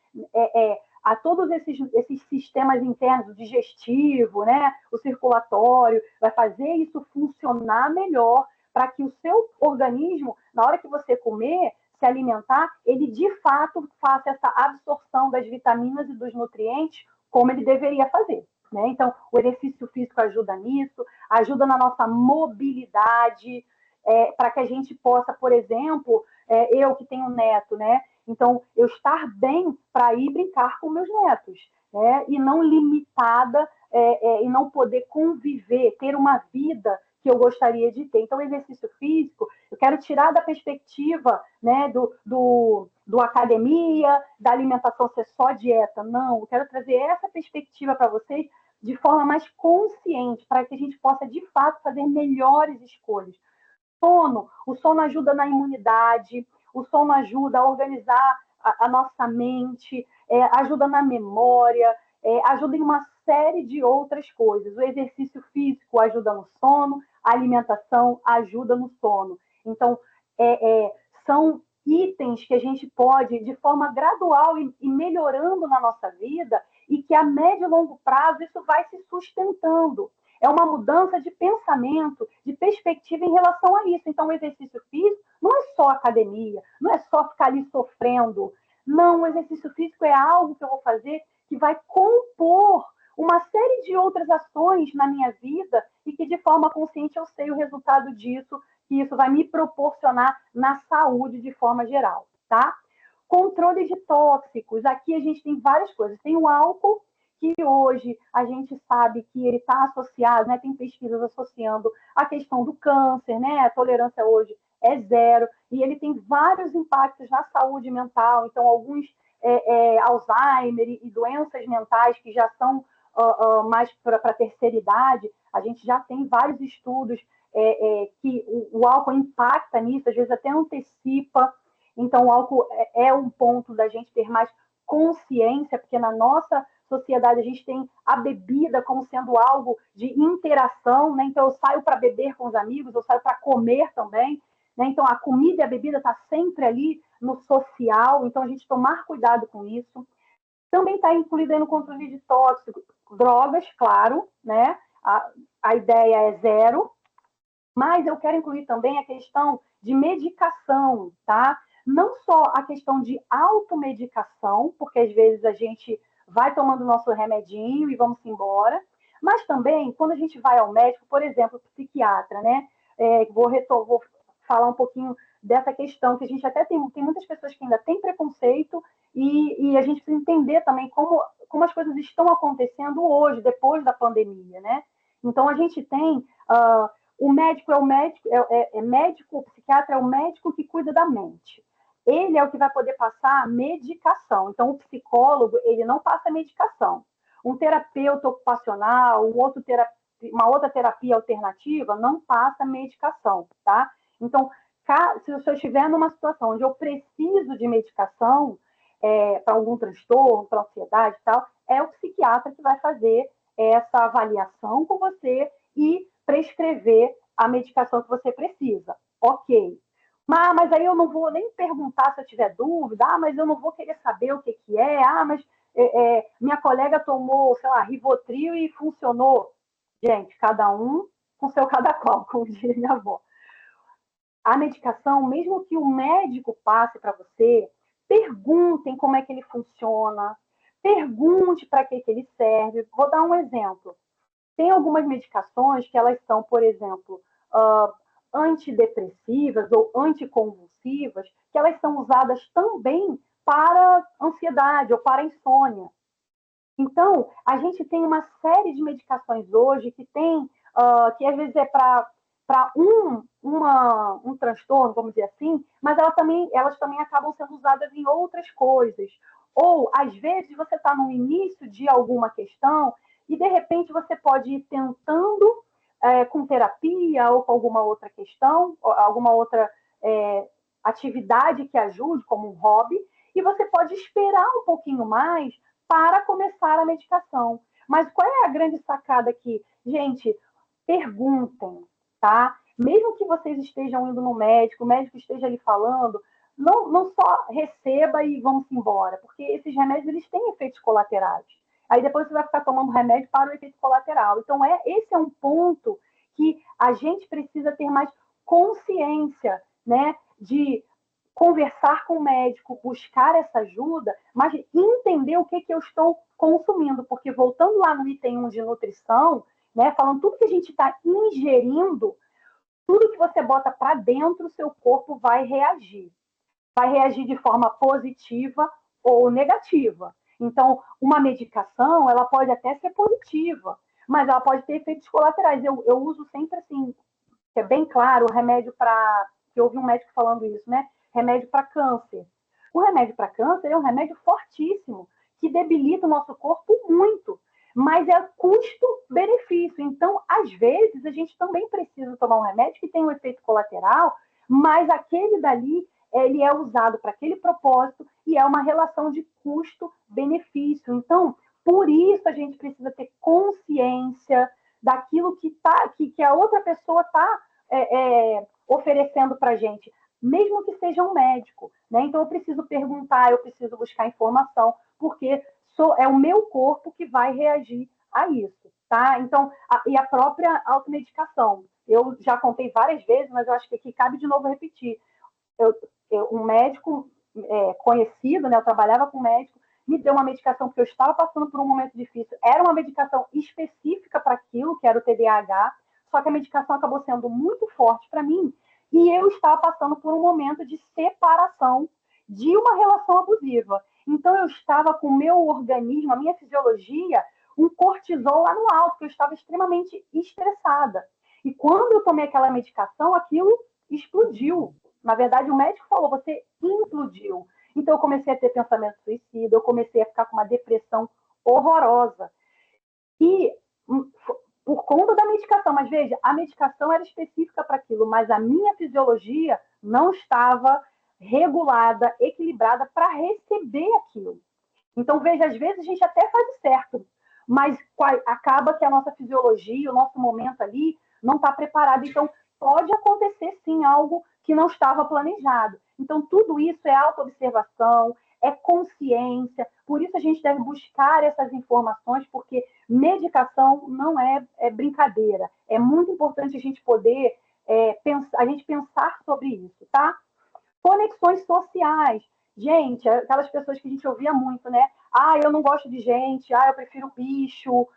a todos esses sistemas internos, o digestivo, né? O circulatório, vai fazer isso funcionar melhor para que o seu organismo, na hora que você comer, se alimentar, ele de fato faça essa absorção das vitaminas e dos nutrientes como ele deveria fazer. Né? Então, o exercício físico ajuda nisso, ajuda na nossa mobilidade, para que a gente possa, por exemplo, eu que tenho neto, né? Então, eu estar bem para ir brincar com meus netos, né? E não limitada, e não poder conviver, ter uma vida que eu gostaria de ter. Então, o exercício físico, eu quero tirar da perspectiva, né, do academia, da alimentação ser só dieta. Não, eu quero trazer essa perspectiva para vocês de forma mais consciente, para que a gente possa, de fato, fazer melhores escolhas. O sono ajuda na imunidade, o sono ajuda a organizar a nossa mente, ajuda na memória, ajuda em uma série de outras coisas. O exercício físico ajuda no sono, a alimentação ajuda no sono. Então, são itens que a gente pode, de forma gradual e melhorando na nossa vida, e que a médio e longo prazo isso vai se sustentando. É uma mudança de pensamento, de perspectiva em relação a isso. Então, o exercício físico não é só academia, não é só ficar ali sofrendo. Não, o exercício físico é algo que eu vou fazer que vai compor uma série de outras ações na minha vida e que, de forma consciente, eu sei o resultado disso, que isso vai me proporcionar na saúde de forma geral, tá? Controle de tóxicos. Aqui a gente tem várias coisas. Tem o álcool, que hoje a gente sabe que ele está associado, né? Tem pesquisas associando a questão do câncer, né? A tolerância hoje é zero, e ele tem vários impactos na saúde mental, então alguns Alzheimer e doenças mentais que já são mais para a terceira idade, a gente já tem vários estudos que o álcool impacta nisso, às vezes até antecipa. Então, o álcool é um ponto da gente ter mais consciência, porque na nossa sociedade a gente tem a bebida como sendo algo de interação, né? Então eu saio para beber com os amigos, eu saio para comer também. né? Então, a comida e a bebida está sempre ali no social, então a gente tomar cuidado com isso. Também está incluído aí no controle de tóxicos, drogas, claro, né? A ideia é zero, mas eu quero incluir também a questão de medicação, tá? Não só a questão de automedicação, porque às vezes a gente vai tomando nosso remedinho e vamos embora, mas também quando a gente vai ao médico, por exemplo, psiquiatra, né? Vou falar um pouquinho dessa questão, que a gente até tem muitas pessoas que ainda têm preconceito e a gente precisa entender também como as coisas estão acontecendo hoje, depois da pandemia, né? Então, a gente tem o médico médico, o psiquiatra é o médico que cuida da mente. Ele é o que vai poder passar medicação. Então, o psicólogo, ele não passa medicação. Um terapeuta ocupacional, uma outra terapia alternativa, não passa medicação, tá? Então, se eu estiver numa situação onde eu preciso de medicação para algum transtorno, para ansiedade e tal, é o psiquiatra que vai fazer essa avaliação com você e prescrever a medicação que você precisa. Ok. Mas aí eu não vou nem perguntar se eu tiver dúvida, mas eu não vou querer saber o que é, mas minha colega tomou, sei lá, Rivotril e funcionou. Gente, cada um com seu cada qual, como diria minha avó. A medicação, mesmo que o médico passe para você, perguntem como é que ele funciona, pergunte para que ele serve. Vou dar um exemplo. Tem algumas medicações que elas são, por exemplo, antidepressivas ou anticonvulsivas, que elas são usadas também para ansiedade ou para insônia. Então, a gente tem uma série de medicações hoje que tem, que às vezes é para um transtorno, vamos dizer assim, mas elas também acabam sendo usadas em outras coisas. Ou, às vezes, você está no início de alguma questão e, de repente, você pode ir tentando com terapia ou com alguma outra questão, alguma outra atividade que ajude, como um hobby, e você pode esperar um pouquinho mais para começar a medicação. Mas qual é a grande sacada aqui? Gente, perguntem, tá? Mesmo que vocês estejam indo no médico, o médico esteja ali falando, não só receba e vamos embora, porque esses remédios eles têm efeitos colaterais. Aí depois você vai ficar tomando remédio para o efeito colateral. Então, esse é um ponto que a gente precisa ter mais consciência, né? De conversar com o médico, buscar essa ajuda, mas entender o que eu estou consumindo. Porque voltando lá no item 1 de nutrição, né, falando tudo que a gente está ingerindo, tudo que você bota para dentro, o seu corpo vai reagir. Vai reagir de forma positiva ou negativa. Então, uma medicação, ela pode até ser positiva, mas ela pode ter efeitos colaterais. Eu uso sempre assim, que é bem claro, o remédio para... Eu ouvi um médico falando isso, né? Remédio para câncer. O remédio para câncer é um remédio fortíssimo, que debilita o nosso corpo muito, mas é custo-benefício. Então, às vezes, a gente também precisa tomar um remédio que tem um efeito colateral, mas aquele dali, ele é usado para aquele propósito e é uma relação de custo-benefício. Então, por isso a gente precisa ter consciência daquilo que a outra pessoa está oferecendo para a gente, mesmo que seja um médico, né? Então eu preciso perguntar, eu preciso buscar informação, porque é o meu corpo que vai reagir a isso, tá? Então, e a própria automedicação. Eu já contei várias vezes, mas eu acho que aqui cabe de novo repetir. Um médico conhecido, né? Eu trabalhava com um médico, me deu uma medicação porque eu estava passando por um momento difícil. Era uma medicação específica para aquilo, que era o TDAH, só que a medicação acabou sendo muito forte para mim e eu estava passando por um momento de separação de uma relação abusiva. Então, eu estava com o meu organismo, a minha fisiologia, um cortisol lá no alto, porque eu estava extremamente estressada. E quando eu tomei aquela medicação, aquilo explodiu. Na verdade, o médico falou, você implodiu. Então, eu comecei a ter pensamento suicida, eu comecei a ficar com uma depressão horrorosa. E por conta da medicação, mas veja, a medicação era específica para aquilo, mas a minha fisiologia não estava regulada, equilibrada para receber aquilo. Então, veja, às vezes a gente até faz o certo, mas acaba que a nossa fisiologia, o nosso momento ali, não está preparado. Então, pode acontecer sim algo que não estava planejado. Então, tudo isso é autoobservação, é consciência, por isso a gente deve buscar essas informações, porque medicação não é brincadeira. É muito importante a gente poder a gente pensar sobre isso, tá? Conexões sociais. Gente, aquelas pessoas que a gente ouvia muito, né? Ah, eu não gosto de gente, ah, eu prefiro bicho.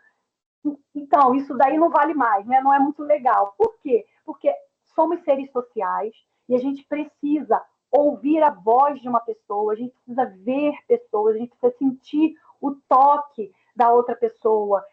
Então, isso daí não vale mais, né? Não é muito legal. Por quê? Porque somos seres sociais e a gente precisa ouvir a voz de uma pessoa, a gente precisa ver pessoas, a gente precisa sentir o toque da outra pessoa.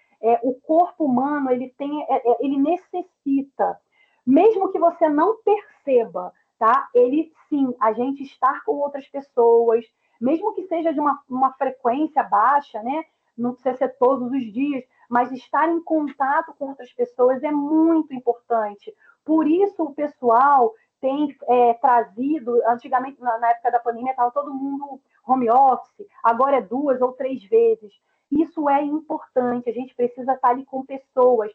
O corpo humano, ele necessita, mesmo que você não perceba, tá? Ele, sim, a gente estar com outras pessoas, mesmo que seja de uma frequência baixa, né? Não precisa ser todos os dias, mas estar em contato com outras pessoas é muito importante. Por isso o pessoal tem trazido, antigamente, na época da pandemia, estava todo mundo home office, agora é 2 ou 3 vezes. Isso é importante, a gente precisa estar ali com pessoas,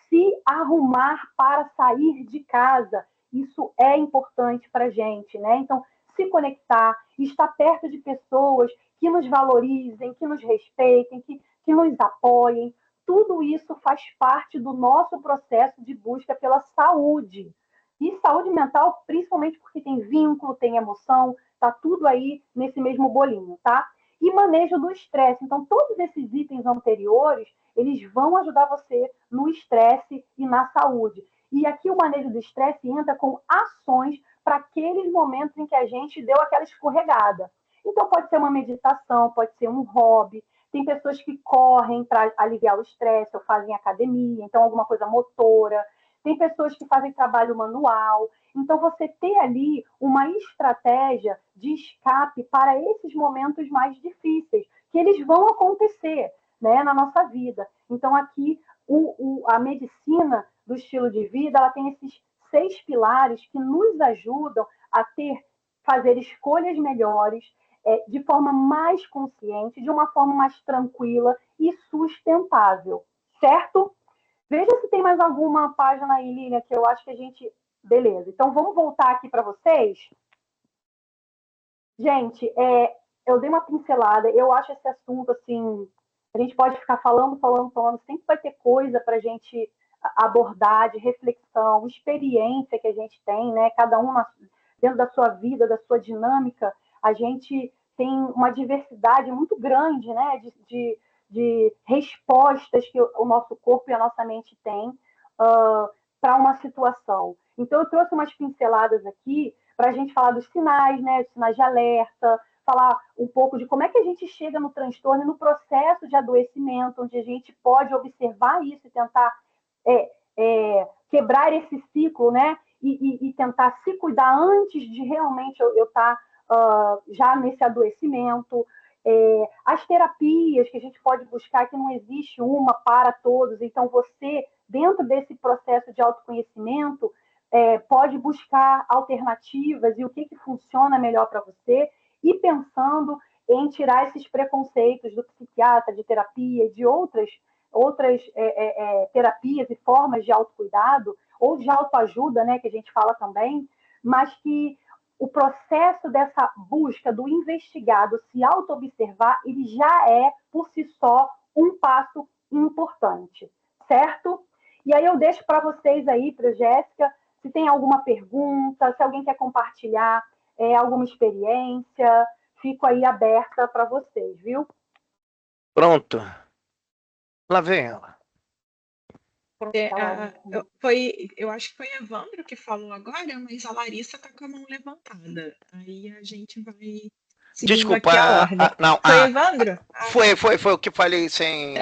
se arrumar para sair de casa, isso é importante para a gente, né? Então, se conectar, estar perto de pessoas que nos valorizem, que nos respeitem, que nos apoiem, tudo isso faz parte do nosso processo de busca pela saúde. E saúde mental, principalmente porque tem vínculo, tem emoção, tá tudo aí nesse mesmo bolinho, tá? E manejo do estresse. Então, todos esses itens anteriores, eles vão ajudar você no estresse e na saúde. E aqui o manejo do estresse entra com ações para aqueles momentos em que a gente deu aquela escorregada. Então, pode ser uma meditação, pode ser um hobby, tem pessoas que correm para aliviar o estresse ou fazem academia, então alguma coisa motora. Tem pessoas que fazem trabalho manual. Então, você ter ali uma estratégia de escape para esses momentos mais difíceis, que eles vão acontecer, né, na nossa vida. Então, aqui, a medicina do estilo de vida, ela tem esses 6 pilares que nos ajudam a fazer escolhas melhores, de forma mais consciente, de uma forma mais tranquila e sustentável, certo? Veja se tem mais alguma página aí, Lília, que eu acho que a gente... Beleza, então vamos voltar aqui para vocês. Gente, eu dei uma pincelada, eu acho esse assunto, assim, a gente pode ficar falando, sempre vai ter coisa para a gente abordar, de reflexão, experiência que a gente tem, né? Cada um dentro da sua vida, da sua dinâmica, a gente tem uma diversidade muito grande, né? De respostas que o nosso corpo e a nossa mente têm para uma situação. Então, eu trouxe umas pinceladas aqui para a gente falar dos sinais, né? Os sinais de alerta, falar um pouco de como é que a gente chega no transtorno e no processo de adoecimento, onde a gente pode observar isso e tentar quebrar esse ciclo, né? E tentar se cuidar antes de realmente eu estar já nesse adoecimento. As terapias que a gente pode buscar, que não existe uma para todos, então você, dentro desse processo de autoconhecimento, pode buscar alternativas e o que funciona melhor para você, e pensando em tirar esses preconceitos do psiquiatra, de terapia, de outras terapias e formas de autocuidado, ou de autoajuda, né, que a gente fala também, mas que o processo dessa busca do investigado se auto-observar, ele já é, por si só, um passo importante, certo? E aí eu deixo para vocês aí, para Jéssica, se tem alguma pergunta, se alguém quer compartilhar alguma experiência, fico aí aberta para vocês, viu?
Pronto. Lá vem ela.
Eu acho que foi Evandro que falou agora, mas a Larissa está com a mão levantada. Aí a gente vai seguindo
Desculpa,
aqui a ordem.
não,
Foi Evandro?
foi o que falei sem.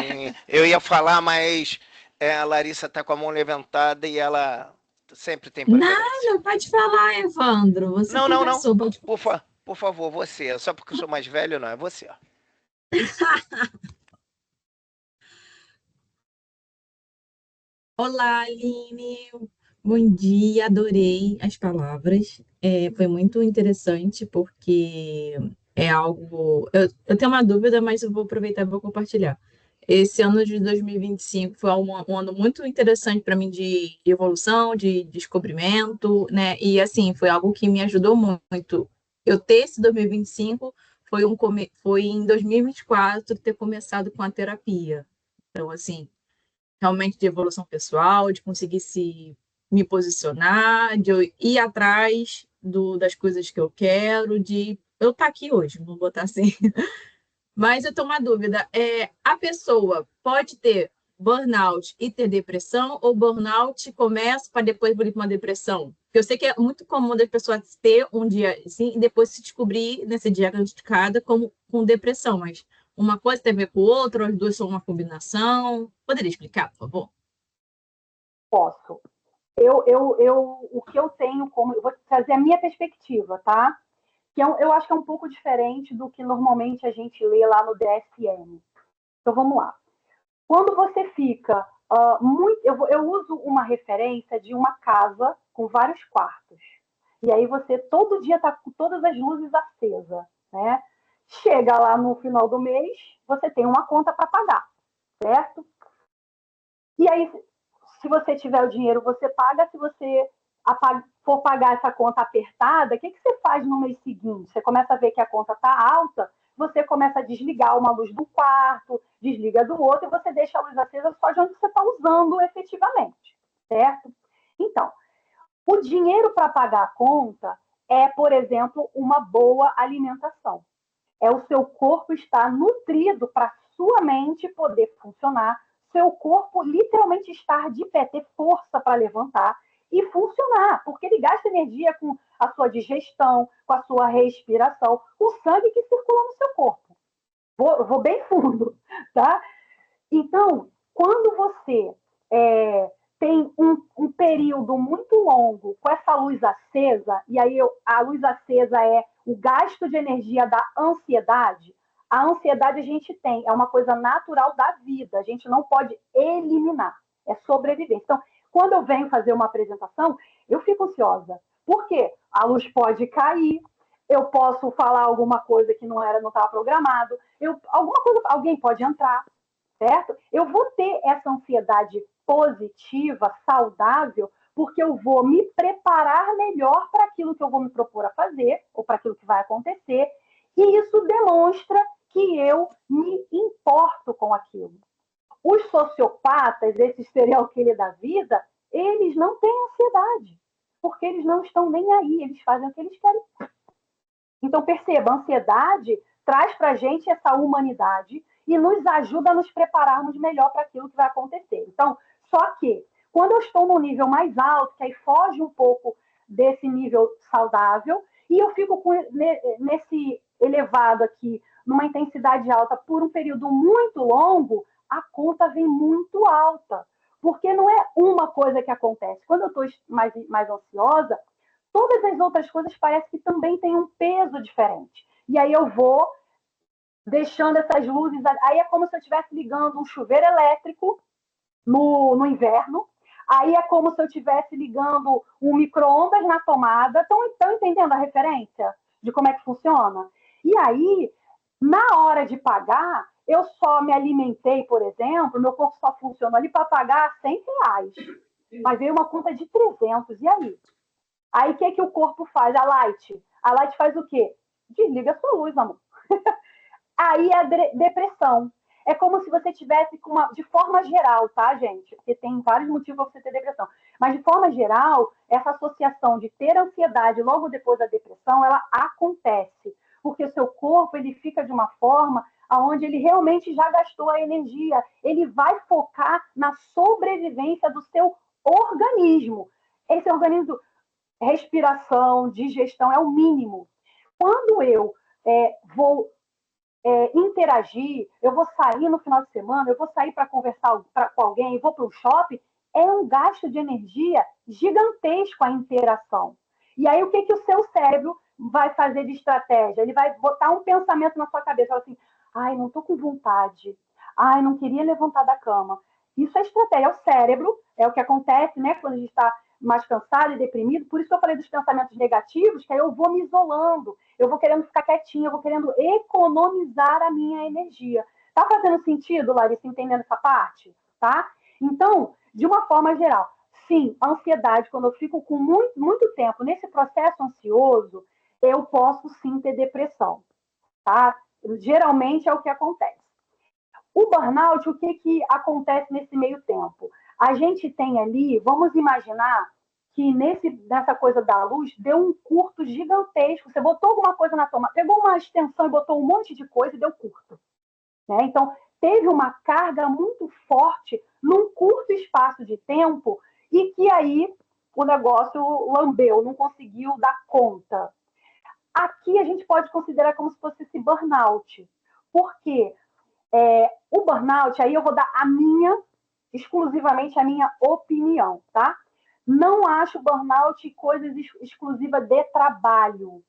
Eu ia falar, mas a Larissa tá com a mão levantada e ela sempre tem preferência.
Não, pode falar, Evandro. Você
Não.
conversou, pode...
Por favor, você. Só porque eu sou mais velho, não, é você.
Olá, Aline. Bom dia, adorei as palavras. Foi muito interessante porque é algo. Eu tenho uma dúvida, mas eu vou aproveitar e vou compartilhar. esse ano de 2025 foi um ano muito interessante para mim de evolução, de descobrimento, né? E assim, foi algo que me ajudou muito. Eu ter esse 2025 foi em 2024 ter começado com a terapia. Então, assim, realmente de evolução pessoal, de conseguir me posicionar, de eu ir atrás das coisas que eu quero, de eu estar aqui hoje, vou botar assim. Mas eu tenho uma dúvida, a pessoa pode ter burnout e ter depressão, ou burnout começa para depois vir para uma depressão? Porque eu sei que é muito comum das pessoas ter um dia assim e depois se descobrir nesse diagnosticada como com depressão, mas uma coisa tem a ver com a outra, as duas são uma combinação. Poderia explicar, por favor?
Posso. O que eu tenho como. Eu vou trazer a minha perspectiva, tá? Que eu acho que é um pouco diferente do que normalmente a gente lê lá no DSM. Então vamos lá. Quando você fica muito. Eu uso uma referência de uma casa com vários quartos. E aí você todo dia está com todas as luzes acesas, né? Chega lá no final do mês, você tem uma conta para pagar, certo? E aí, se você tiver o dinheiro, você paga. Se você for pagar essa conta apertada, o que você faz no mês seguinte? Você começa a ver que a conta está alta, você começa a desligar uma luz do quarto, desliga do outro, e você deixa a luz acesa só de onde você está usando efetivamente, certo? Então, o dinheiro para pagar a conta é, por exemplo, uma boa alimentação. É o seu corpo estar nutrido para sua mente poder funcionar, seu corpo literalmente estar de pé, ter força para levantar e funcionar, porque ele gasta energia com a sua digestão, com a sua respiração, o sangue que circula no seu corpo. Vou bem fundo, tá? Então, quando você tem um período muito longo com essa luz acesa, e aí a luz acesa é o gasto de energia da ansiedade, a ansiedade a gente tem, é uma coisa natural da vida, a gente não pode eliminar, é sobrevivência. Então, quando eu venho fazer uma apresentação, eu fico ansiosa. Por quê? A luz pode cair, eu posso falar alguma coisa que não estava programado, alguma coisa, alguém pode entrar, certo? Eu vou ter essa ansiedade positiva, saudável, porque eu vou me preparar melhor para aquilo que eu vou me propor a fazer, ou para aquilo que vai acontecer, e isso demonstra que eu me importo com aquilo. Os sociopatas, esses serial killer da vida, eles não têm ansiedade, porque eles não estão nem aí, eles fazem o que eles querem. Então, perceba, a ansiedade traz para a gente essa humanidade e nos ajuda a nos prepararmos melhor para aquilo que vai acontecer. Então, só que, quando eu estou num nível mais alto, que aí foge um pouco desse nível saudável, e eu fico nesse elevado aqui, numa intensidade alta, por um período muito longo, a conta vem muito alta. Porque não é uma coisa que acontece. Quando eu estou mais ansiosa, todas as outras coisas parecem que também têm um peso diferente. E aí eu vou deixando essas luzes. Aí é como se eu estivesse ligando um chuveiro elétrico no inverno. Aí é como se eu estivesse ligando um micro-ondas na tomada. Estão entendendo a referência de como é que funciona? E aí, na hora de pagar, eu só me alimentei, por exemplo, meu corpo só funcionou ali para pagar R$100. Mas veio uma conta de 300. E aí? Aí o que o corpo faz? A Light faz o quê? Desliga a sua luz, amor. Aí a depressão. É como se você tivesse de forma geral, tá, gente? Porque tem vários motivos para você ter depressão. Mas de forma geral, essa associação de ter ansiedade logo depois da depressão, ela acontece. Porque o seu corpo, ele fica de uma forma onde ele realmente já gastou a energia. Ele vai focar na sobrevivência do seu organismo. Esse organismo, respiração, digestão, é o mínimo. Quando eu vou interagir, eu vou sair no final de semana, eu vou sair para conversar com alguém, vou para um shopping, é um gasto de energia gigantesco a interação. E aí o que o seu cérebro vai fazer de estratégia? Ele vai botar um pensamento na sua cabeça, assim, ai, não estou com vontade, ai, não queria levantar da cama. Isso é estratégia, é o cérebro, é o que acontece, né, quando a gente está mais cansado e deprimido. Por isso que eu falei dos pensamentos negativos, que aí eu vou me isolando, eu vou querendo ficar quietinha, eu vou querendo economizar a minha energia. Tá fazendo sentido, Larissa, entendendo essa parte? Tá? Então, de uma forma geral, sim, a ansiedade, quando eu fico com muito tempo nesse processo ansioso, eu posso sim ter depressão, tá? Geralmente é o que acontece. O burnout, o que acontece nesse meio tempo? A gente tem ali, vamos imaginar que nessa coisa da luz deu um curto gigantesco. Você botou alguma coisa na tomada, pegou uma extensão e botou um monte de coisa e deu curto. Né? Então, teve uma carga muito forte num curto espaço de tempo e que aí o negócio lambeu, não conseguiu dar conta. Aqui a gente pode considerar como se fosse esse burnout. Por quê? O burnout, aí eu vou dar exclusivamente a minha opinião, tá? Não acho burnout coisa exclusiva de trabalho.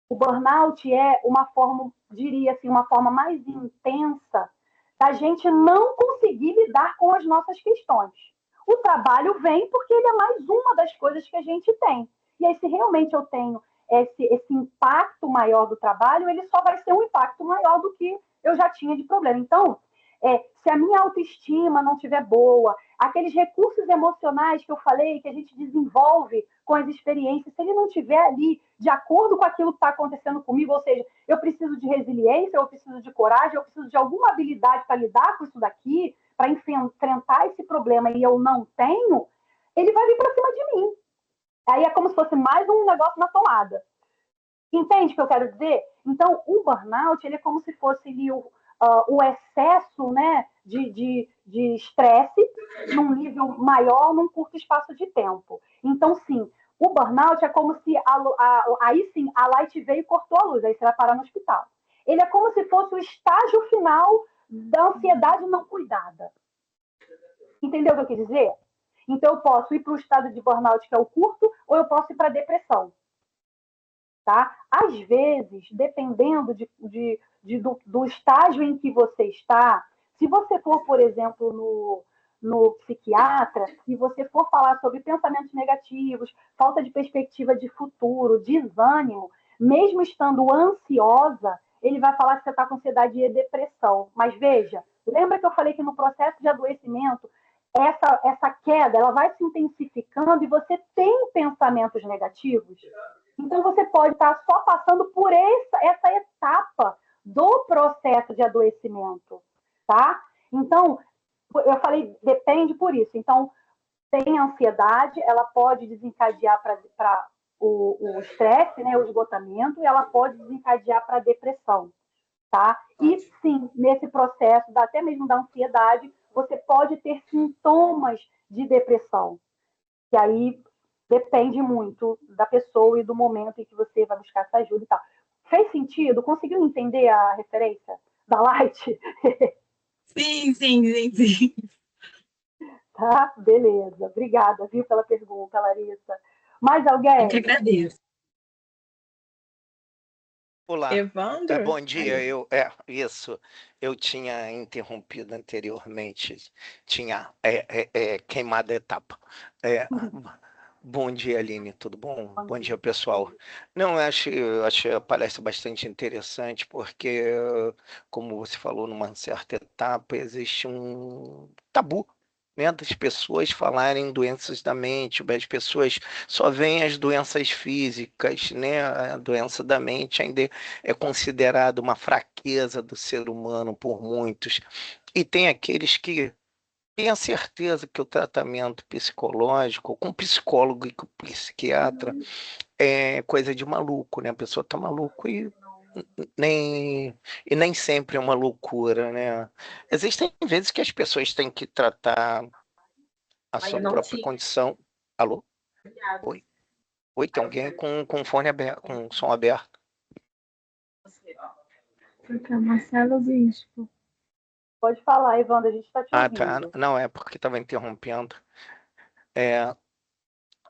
O burnout é uma forma, diria assim, uma forma mais intensa da gente não conseguir lidar com as nossas questões. O trabalho vem porque ele é mais uma das coisas que a gente tem. E aí, se realmente eu tenho esse impacto maior do trabalho, ele só vai ser um impacto maior do que eu já tinha de problema. Então, se a minha autoestima não estiver boa, aqueles recursos emocionais que eu falei, que a gente desenvolve com as experiências, se ele não estiver ali de acordo com aquilo que está acontecendo comigo, ou seja, eu preciso de resiliência, eu preciso de coragem, eu preciso de alguma habilidade para lidar com isso daqui, para enfrentar esse problema e eu não tenho, ele vai vir para cima de mim. Aí é como se fosse mais um negócio na tomada. Entende o que eu quero dizer? Então, o burnout, ele é como se fosse ali o excesso, né, de estresse num nível maior, num curto espaço de tempo. Então, sim, o burnout é como se aí sim a light veio e cortou a luz, aí você vai parar no hospital. Ele é como se fosse o estágio final da ansiedade não cuidada. Entendeu o que eu quis dizer? Então, eu posso ir para o estado de burnout, que é o curto, ou eu posso ir para a depressão. Tá? Às vezes, dependendo do estágio em que você está, se você for, por exemplo, no psiquiatra, se você for falar sobre pensamentos negativos, falta de perspectiva de futuro, desânimo, mesmo estando ansiosa, ele vai falar que você está com ansiedade e depressão. Mas veja, lembra que eu falei que no processo de adoecimento, essa queda ela vai se intensificando e você tem pensamentos negativos? Então, você pode estar só passando por essa etapa do processo de adoecimento, tá? Então, eu falei, depende por isso. Então, tem ansiedade, ela pode desencadear para o estresse, né, o esgotamento, e ela pode desencadear para a depressão, tá? E, sim, nesse processo, até mesmo da ansiedade, você pode ter sintomas de depressão. E aí depende muito da pessoa e do momento em que você vai buscar essa ajuda e tal. Fez sentido? Conseguiu entender a referência da Light?
Sim.
Tá? Beleza. Obrigada, viu, pela pergunta, Larissa. Mais alguém?
Eu que agradeço.
Olá.
Evandro?
Bom dia, isso. Eu tinha interrompido anteriormente, tinha queimado a etapa. Bom dia, Aline, tudo bom? Bom dia, pessoal. Não, eu achei a palestra bastante interessante, porque, como você falou, numa certa etapa, existe um tabu, né, das pessoas falarem em doenças da mente, as pessoas só veem as doenças físicas, né? A doença da mente ainda é considerada uma fraqueza do ser humano por muitos. E tem aqueles que têm a certeza que o tratamento psicológico, com psicólogo e com psiquiatra, é coisa de maluco, né? A pessoa tá maluco nem sempre é uma loucura, né? Existem vezes que as pessoas têm que tratar a sua própria condição. Alô? Oi? Oi, tem alguém com fone aberto, com som aberto.
Porque é Marcelo Bispo.
Pode falar, Evandro, a gente está te ouvindo.
Tá. Não, é porque estava interrompendo.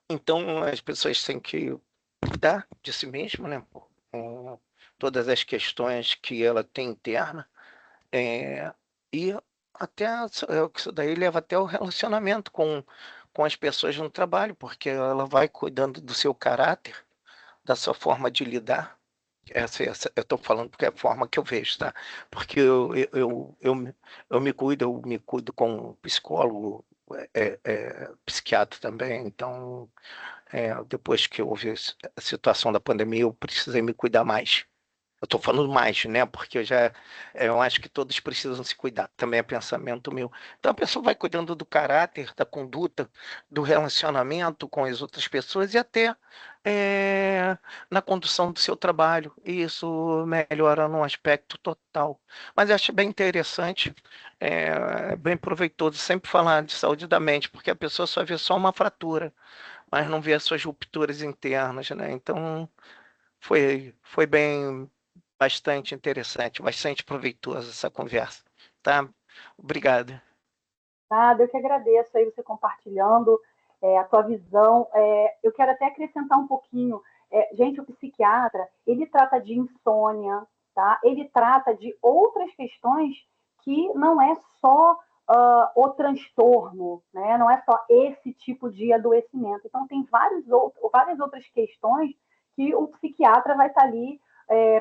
Então, as pessoas têm que cuidar de si mesma, né? Com todas as questões que ela tem interna. E até isso daí leva até o relacionamento com as pessoas no trabalho, porque ela vai cuidando do seu caráter, da sua forma de lidar, eu estou falando porque é a forma que eu vejo, tá? Porque eu me cuido com um psicólogo, psiquiatra também, então, depois que houve a situação da pandemia, eu precisei me cuidar mais. Eu estou falando mais, né? Porque eu acho que todos precisam se cuidar. Também é pensamento meu. Então a pessoa vai cuidando do caráter, da conduta, do relacionamento com as outras pessoas e até é, na condução do seu trabalho. E isso melhora num aspecto total. Mas eu acho bem interessante, bem proveitoso sempre falar de saúde da mente, porque a pessoa só vê só uma fratura, mas não vê as suas rupturas internas, né? Então foi bem bastante interessante, bastante proveitosa essa conversa, tá? Obrigado.
Nada, eu que agradeço aí você compartilhando a tua visão. Eu quero até acrescentar um pouquinho. Gente, o psiquiatra, ele trata de insônia, tá? Ele trata de outras questões que não é só o transtorno, né? Não é só esse tipo de adoecimento. Então, tem várias outras questões que o psiquiatra vai estar ali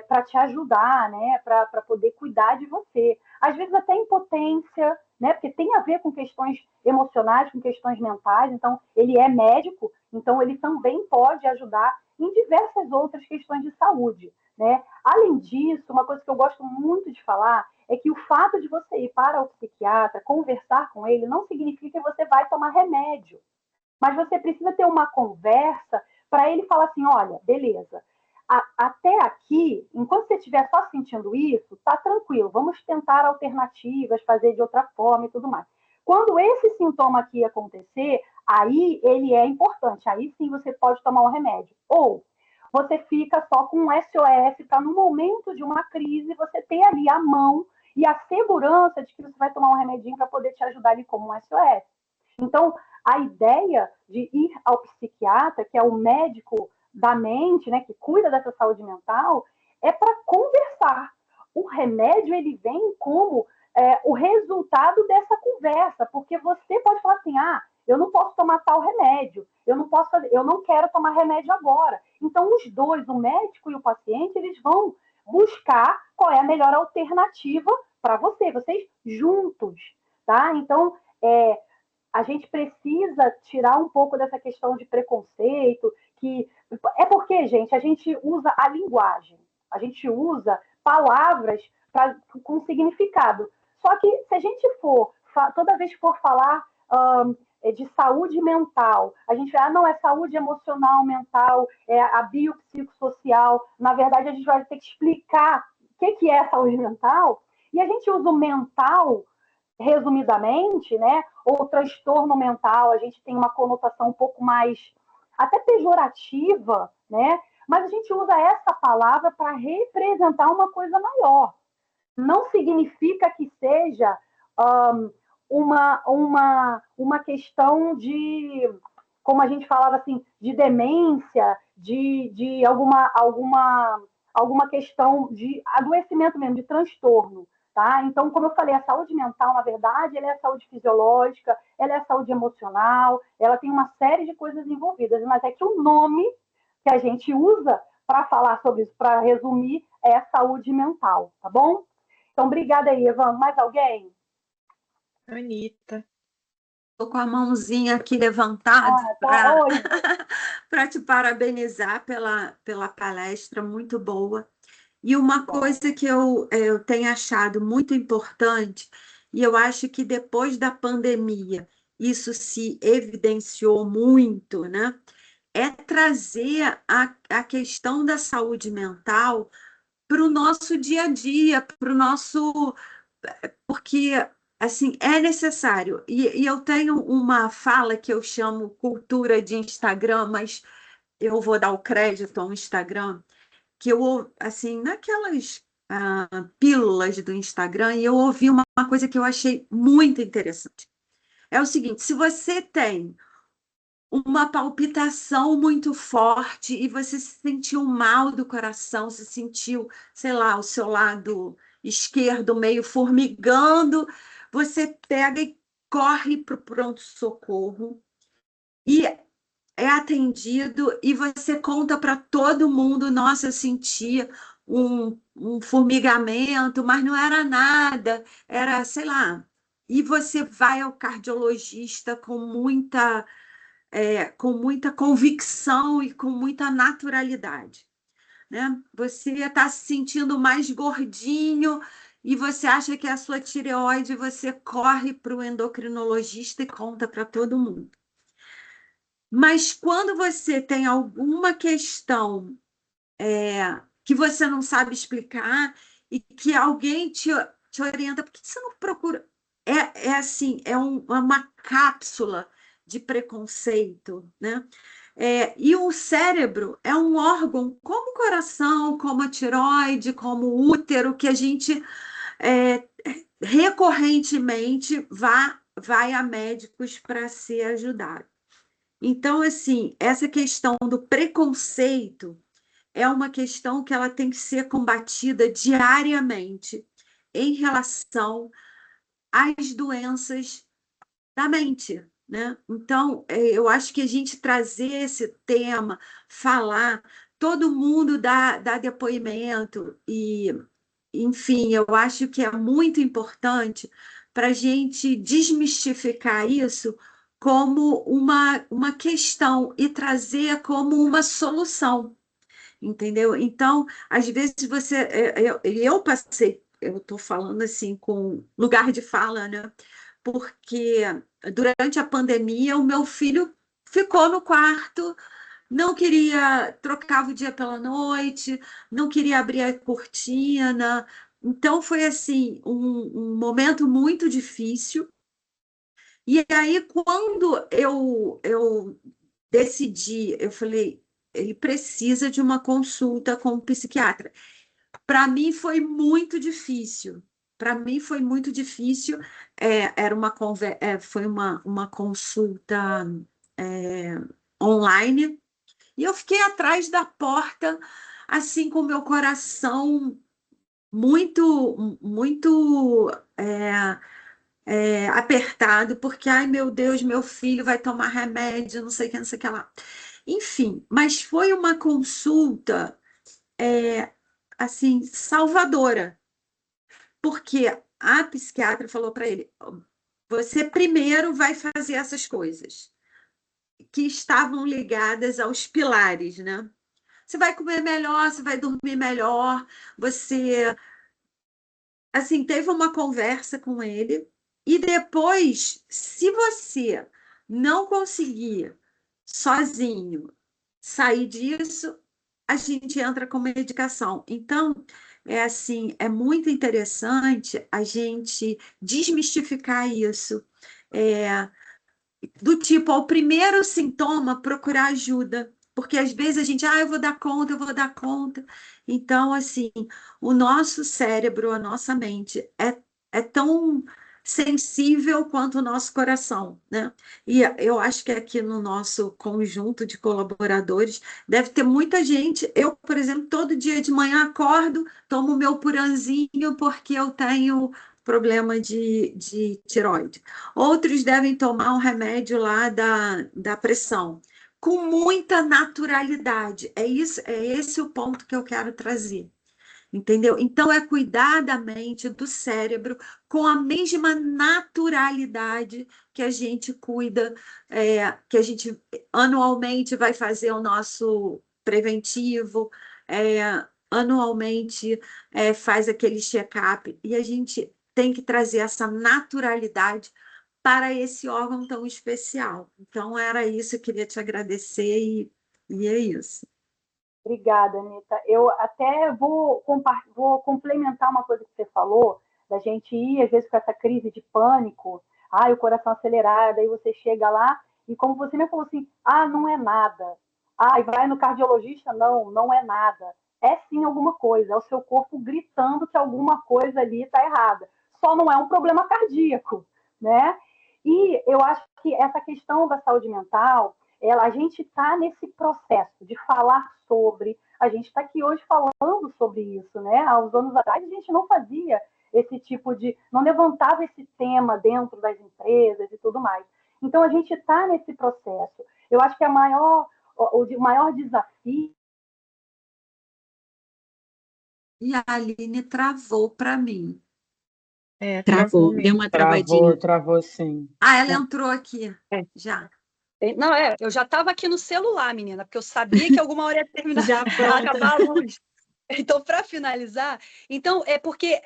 para te ajudar, né? Para poder cuidar de você. Às vezes até impotência, né? Porque tem a ver com questões emocionais, com questões mentais. Então, ele é médico, então ele também pode ajudar em diversas outras questões de saúde, né? Além disso, uma coisa que eu gosto muito de falar é que o fato de você ir para o psiquiatra, conversar com ele, não significa que você vai tomar remédio. Mas você precisa ter uma conversa para ele falar assim, olha, beleza, até aqui, enquanto você estiver só sentindo isso, tá tranquilo, vamos tentar alternativas, fazer de outra forma e tudo mais. Quando esse sintoma aqui acontecer, aí ele é importante, aí sim você pode tomar um remédio. Ou você fica só com um SOS para no momento de uma crise você ter ali a mão e a segurança de que você vai tomar um remedinho para poder te ajudar ali como um SOS. Então, a ideia de ir ao psiquiatra, que é o médico da mente, né, que cuida dessa saúde mental, é para conversar. O remédio ele vem como o resultado dessa conversa, porque você pode falar assim, eu não posso tomar tal remédio, eu não quero tomar remédio agora. Então, os dois, o médico e o paciente, eles vão buscar qual é a melhor alternativa para vocês juntos, tá? Então, a gente precisa tirar um pouco dessa questão de preconceito, que é porque, gente, a gente usa a linguagem, a gente usa palavras com significado. Só que se a gente toda vez que for falar de saúde mental, a gente vai, não, é saúde emocional, mental, é a biopsicossocial, na verdade a gente vai ter que explicar o que é saúde mental, e a gente usa o mental resumidamente, né, ou transtorno mental, a gente tem uma conotação um pouco mais até pejorativa, né, mas a gente usa essa palavra para representar uma coisa maior. Não significa que seja uma questão de, como a gente falava assim, de demência, de alguma questão de adoecimento mesmo, de transtorno. Tá? Então, como eu falei, a saúde mental, na verdade, ela é a saúde fisiológica, ela é a saúde emocional, ela tem uma série de coisas envolvidas, mas é que o nome que a gente usa para falar sobre isso, para resumir, é a saúde mental, tá bom? Então, obrigada aí, Evan. Mais alguém?
Anitta.
Estou com a mãozinha aqui levantada para te parabenizar pela palestra, muito boa. E uma coisa que eu tenho achado muito importante, e eu acho que depois da pandemia isso se evidenciou muito, né? É trazer a questão da saúde mental para o nosso dia a dia, para o nosso. Porque, assim, é necessário. E eu tenho uma fala que eu chamo cultura de Instagram, mas eu vou dar o crédito ao Instagram que eu, assim, naquelas pílulas do Instagram, e eu ouvi uma coisa que eu achei muito interessante. É o seguinte: se você tem uma palpitação muito forte e você se sentiu mal do coração, se sentiu, sei lá, o seu lado esquerdo meio formigando, você pega e corre para o pronto-socorro e é atendido e você conta para todo mundo, nossa, eu sentia um formigamento, mas não era nada, era, sei lá. E você vai ao cardiologista com muita convicção e com muita naturalidade, né? Você está se sentindo mais gordinho e você acha que é a sua tireoide, você corre para o endocrinologista e conta para todo mundo. Mas quando você tem alguma questão que você não sabe explicar e que alguém te orienta, por que você não procura? É assim, uma cápsula de preconceito, né? E o cérebro é um órgão como o coração, como a tireoide, como o útero, que a gente é, recorrentemente vai a médicos para ser ajudado. Então, assim, essa questão do preconceito é uma questão que ela tem que ser combatida diariamente em relação às doenças da mente, né? Então, eu acho que a gente trazer esse tema, falar, todo mundo dá depoimento e, enfim, eu acho que é muito importante para a gente desmistificar isso como uma questão e trazer como uma solução, entendeu? Então, às vezes eu passei, eu estou falando assim com lugar de fala, né? Porque durante a pandemia o meu filho ficou no quarto, não queria, trocava o dia pela noite, não queria abrir a cortina. Então foi assim um momento muito difícil. E aí, quando eu decidi, eu falei, ele precisa de uma consulta com um psiquiatra. Para mim foi muito difícil. Para mim foi muito difícil. Era foi uma consulta é, online e eu fiquei atrás da porta, assim, com o meu coração muito, muito apertado, porque, ai meu Deus, meu filho vai tomar remédio, não sei o que, não sei o que lá. Enfim, mas foi uma consulta, assim, salvadora, porque a psiquiatra falou para ele: você primeiro vai fazer essas coisas que estavam ligadas aos pilares, né? Você vai comer melhor, você vai dormir melhor, você, assim, teve uma conversa com ele e depois, se você não conseguir sozinho sair disso, a gente entra com medicação. Então, é assim, é muito interessante a gente desmistificar isso. É, do tipo, ao primeiro sintoma, procurar ajuda. Porque às vezes a gente, eu vou dar conta, eu vou dar conta. Então, assim, o nosso cérebro, a nossa mente é tão sensível quanto o nosso coração, né? E eu acho que aqui no nosso conjunto de colaboradores deve ter muita gente. Eu, por exemplo, todo dia de manhã acordo, tomo meu puranzinho porque eu tenho problema de tireoide. Outros devem tomar um remédio lá da pressão, com muita naturalidade. É esse o ponto que eu quero trazer. Entendeu? Então, é cuidar da mente, do cérebro, com a mesma naturalidade que a gente cuida, que a gente anualmente vai fazer o nosso preventivo, anualmente faz aquele check-up, e a gente tem que trazer essa naturalidade para esse órgão tão especial. Então, era isso, eu queria te agradecer e é isso.
Obrigada, Anitta. Eu até vou complementar uma coisa que você falou, da gente ir, às vezes, com essa crise de pânico, o coração acelerado, aí você chega lá, e como você me falou assim, não é nada. E vai no cardiologista? Não, não é nada. É sim alguma coisa, é o seu corpo gritando que alguma coisa ali está errada. Só não é um problema cardíaco, né? E eu acho que essa questão da saúde mental, a gente está nesse processo de falar sobre, a gente está aqui hoje falando sobre isso, né? Há uns anos atrás a gente não fazia esse tipo de, não levantava esse tema dentro das empresas e tudo mais. Então a gente está nesse processo. Eu acho que o maior desafio
E a Aline travou para mim.
Travou, deu uma travadinha.
Travou sim.
Ah, ela entrou aqui, já.
Não, eu já estava aqui no celular, menina, porque eu sabia que alguma hora ia terminar,
Já pronta.
acabar a luz. Então, para finalizar, então é porque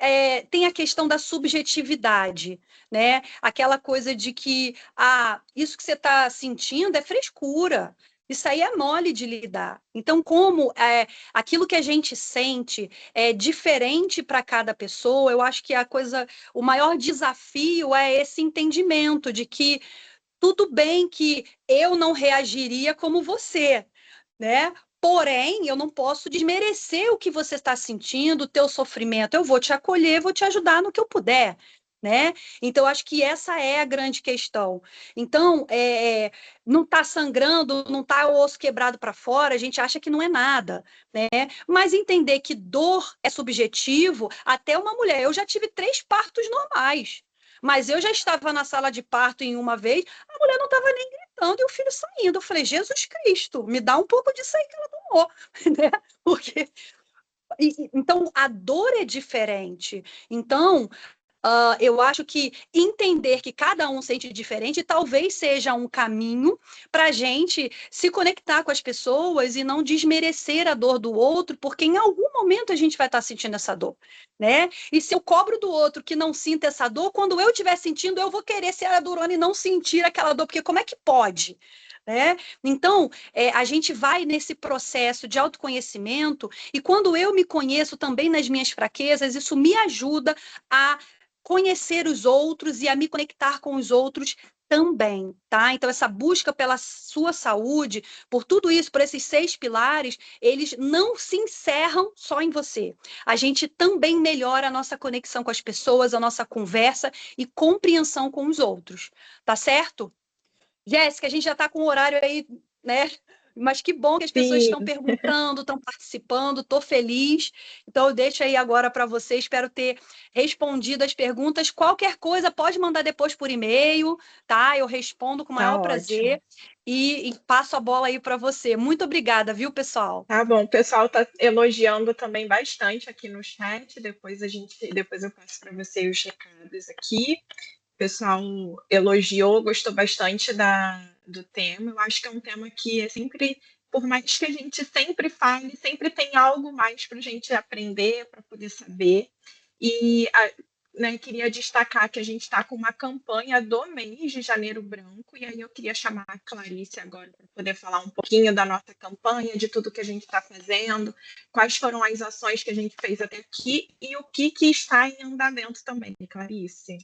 tem a questão da subjetividade, né? Aquela coisa de que isso que você está sentindo é frescura. Isso aí é mole de lidar. Então, como aquilo que a gente sente é diferente para cada pessoa, eu acho que o maior desafio é esse entendimento de que tudo bem que eu não reagiria como você, né? Porém, eu não posso desmerecer o que você está sentindo, o teu sofrimento. Eu vou te acolher, vou te ajudar no que eu puder, né? Então, acho que essa é a grande questão. Então, não está sangrando, não está o osso quebrado para fora, a gente acha que não é nada, né? Mas entender que dor é subjetivo, até uma mulher. Eu já tive 3 partos normais. Mas eu já estava na sala de parto em uma vez, a mulher não estava nem gritando e o filho saindo. Eu falei, Jesus Cristo, me dá um pouco disso aí que ela tomou, né? Porque então a dor é diferente. Então, eu acho que entender que cada um sente diferente talvez seja um caminho para a gente se conectar com as pessoas e não desmerecer a dor do outro, porque em algum momento a gente vai estar sentindo essa dor, né? E se eu cobro do outro que não sinta essa dor, quando eu estiver sentindo, eu vou querer ser a durona e não sentir aquela dor, porque como é que pode? Né? Então, a gente vai nesse processo de autoconhecimento e quando eu me conheço também nas minhas fraquezas, isso me ajuda a conhecer os outros e a me conectar com os outros também, tá? Então, essa busca pela sua saúde, por tudo isso, por esses 6 pilares, eles não se encerram só em você. A gente também melhora a nossa conexão com as pessoas, a nossa conversa e compreensão com os outros, tá certo? Jéssica, a gente já está com o horário aí, né? Mas que bom que as pessoas estão perguntando, estão participando, estou feliz. Então, eu deixo aí agora para você, espero ter respondido as perguntas. Qualquer coisa, pode mandar depois por e-mail, tá? Eu respondo com o maior prazer e passo a bola aí para você. Muito obrigada, viu, pessoal?
Tá bom, o pessoal está elogiando também bastante aqui no chat, depois eu passo para você os recados aqui. O pessoal elogiou, gostou bastante do tema. Eu acho que é um tema que é sempre, por mais que a gente sempre fale, sempre tem algo mais para a gente aprender, para poder saber. E né, queria destacar que a gente está com uma campanha do mês de Janeiro Branco, e aí eu queria chamar a Clarice agora para poder falar um pouquinho da nossa campanha, de tudo que a gente está fazendo, quais foram as ações que a gente fez até aqui e o que está em andamento também, Clarice.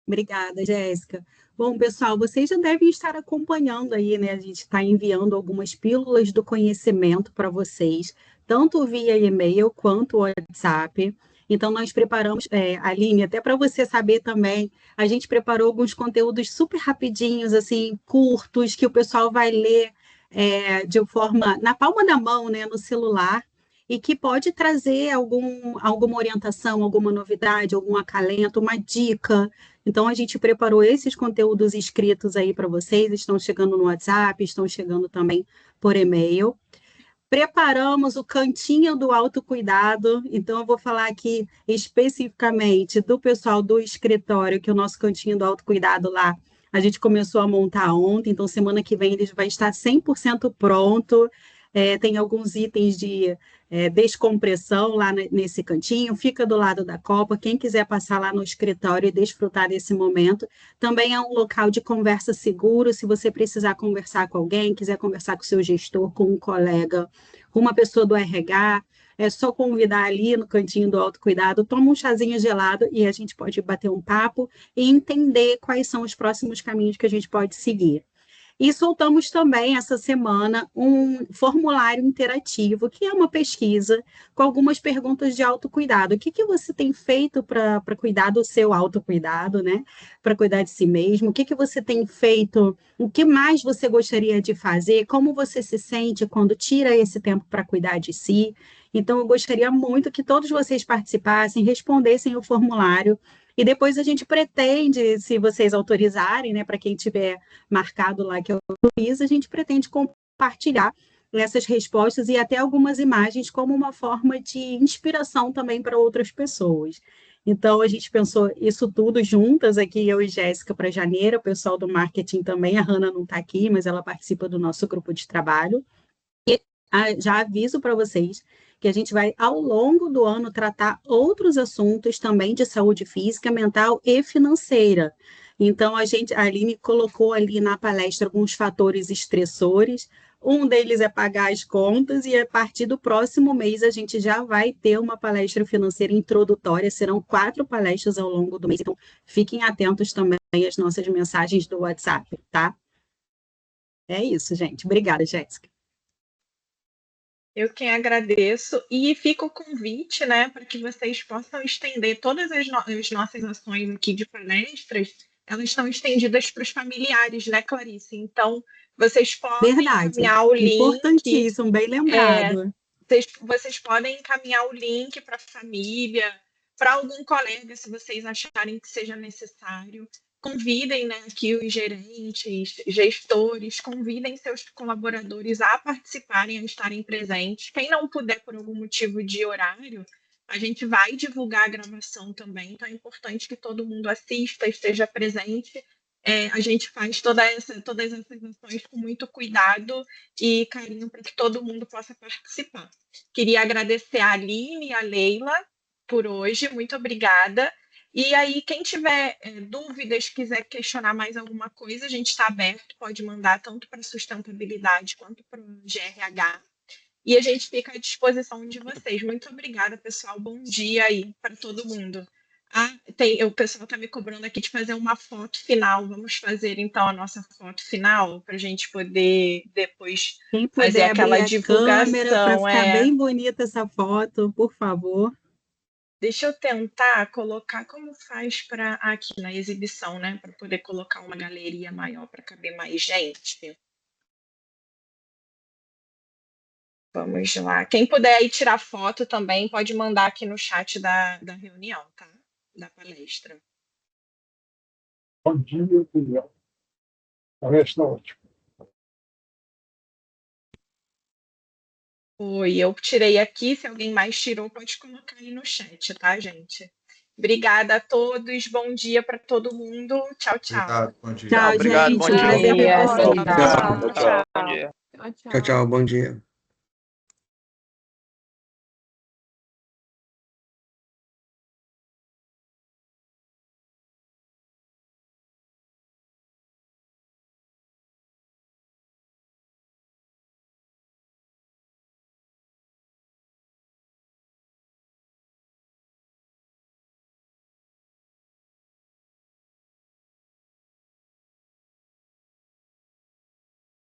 Obrigada, Jéssica. Bom, pessoal, vocês já devem estar acompanhando aí, né? A gente está enviando algumas pílulas do conhecimento para vocês, tanto via e-mail quanto WhatsApp. Então, nós preparamos, Aline, até para você saber também, a gente preparou alguns conteúdos super rapidinhos, assim, curtos, que o pessoal vai ler de forma, na palma da mão, né, no celular, e que pode trazer alguma orientação, alguma novidade, algum acalento, uma dica. Então, a gente preparou esses conteúdos escritos aí para vocês, estão chegando no WhatsApp, estão chegando também por e-mail. Preparamos o cantinho do autocuidado, então eu vou falar aqui especificamente do pessoal do escritório, que é o nosso cantinho do autocuidado lá, a gente começou a montar ontem, então semana que vem ele vai estar 100% pronto. Tem alguns itens de descompressão lá nesse cantinho, fica do lado da copa, quem quiser passar lá no escritório e desfrutar desse momento, também é um local de conversa seguro, se você precisar conversar com alguém, quiser conversar com o seu gestor, com um colega, com uma pessoa do RH, é só convidar ali no cantinho do autocuidado, toma um chazinho gelado e a gente pode bater um papo e entender quais são os próximos caminhos que a gente pode seguir. E soltamos também essa semana um formulário interativo, que é uma pesquisa com algumas perguntas de autocuidado. O que você tem feito para cuidar do seu autocuidado, né? Para cuidar de si mesmo? O que você tem feito? O que mais você gostaria de fazer? Como você se sente quando tira esse tempo para cuidar de si? Então, eu gostaria muito que todos vocês participassem, respondessem o formulário. E depois a gente pretende, se vocês autorizarem, né, para quem tiver marcado lá que eu autorizo, a gente pretende compartilhar
essas respostas e até algumas imagens como uma forma de inspiração também para outras pessoas. Então, a gente pensou isso tudo juntas aqui, eu e Jéssica, para janeiro, o pessoal do marketing também, a Hanna não está aqui, mas ela participa do nosso grupo de trabalho. E já aviso para vocês que a gente vai, ao longo do ano, tratar outros assuntos também de saúde física, mental e financeira. Então, a Aline colocou ali na palestra alguns fatores estressores. Um deles é pagar as contas, e a partir do próximo mês a gente já vai ter uma palestra financeira introdutória. Serão 4 palestras ao longo do mês. Então, fiquem atentos também às nossas mensagens do WhatsApp, tá? É isso, gente. Obrigada, Jéssica.
Eu quem agradeço, e fica o convite, né, para que vocês possam estender todas as nossas ações aqui de palestras, elas estão estendidas para os familiares, né, Clarice? Então, vocês podem encaminhar o link.
Importantíssimo, bem lembrado.
Vocês podem encaminhar o link para a família, para algum colega, se vocês acharem que seja necessário. Convidem, né, aqui os gerentes, gestores, convidem seus colaboradores a participarem, a estarem presentes. Quem não puder por algum motivo de horário, a gente vai divulgar a gravação também, então é importante que todo mundo assista, esteja presente. A gente faz todas essas ações com muito cuidado e carinho para que todo mundo possa participar. Queria agradecer a Aline e a Leila por hoje, muito obrigada. E aí, quem tiver dúvidas, quiser questionar mais alguma coisa, a gente está aberto, pode mandar tanto para a sustentabilidade quanto para o GRH. E a gente fica à disposição de vocês. Muito obrigada, pessoal. Bom dia aí para todo mundo. O pessoal está me cobrando aqui de fazer uma foto final. Vamos fazer, então, a nossa foto final para a gente poder depois fazer aquela divulgação.
Para ficar bem bonita essa foto, por favor.
Deixa eu tentar colocar como faz para aqui na exibição, né? Para poder colocar uma galeria maior para caber mais gente. Vamos lá. Quem puder aí tirar foto também pode mandar aqui no chat da reunião, tá? Da palestra.
Bom dia, Daniel. A palestra ótima.
Foi, eu tirei aqui. Se alguém mais tirou, pode colocar aí no chat, tá, gente? Obrigada a todos. Bom dia para todo mundo. Tchau, tchau.
Obrigado, bom dia.
Tchau,
Obrigado,
gente.
bom dia.
Tchau,
Tchau, tchau.
Tchau, tchau. Bom dia.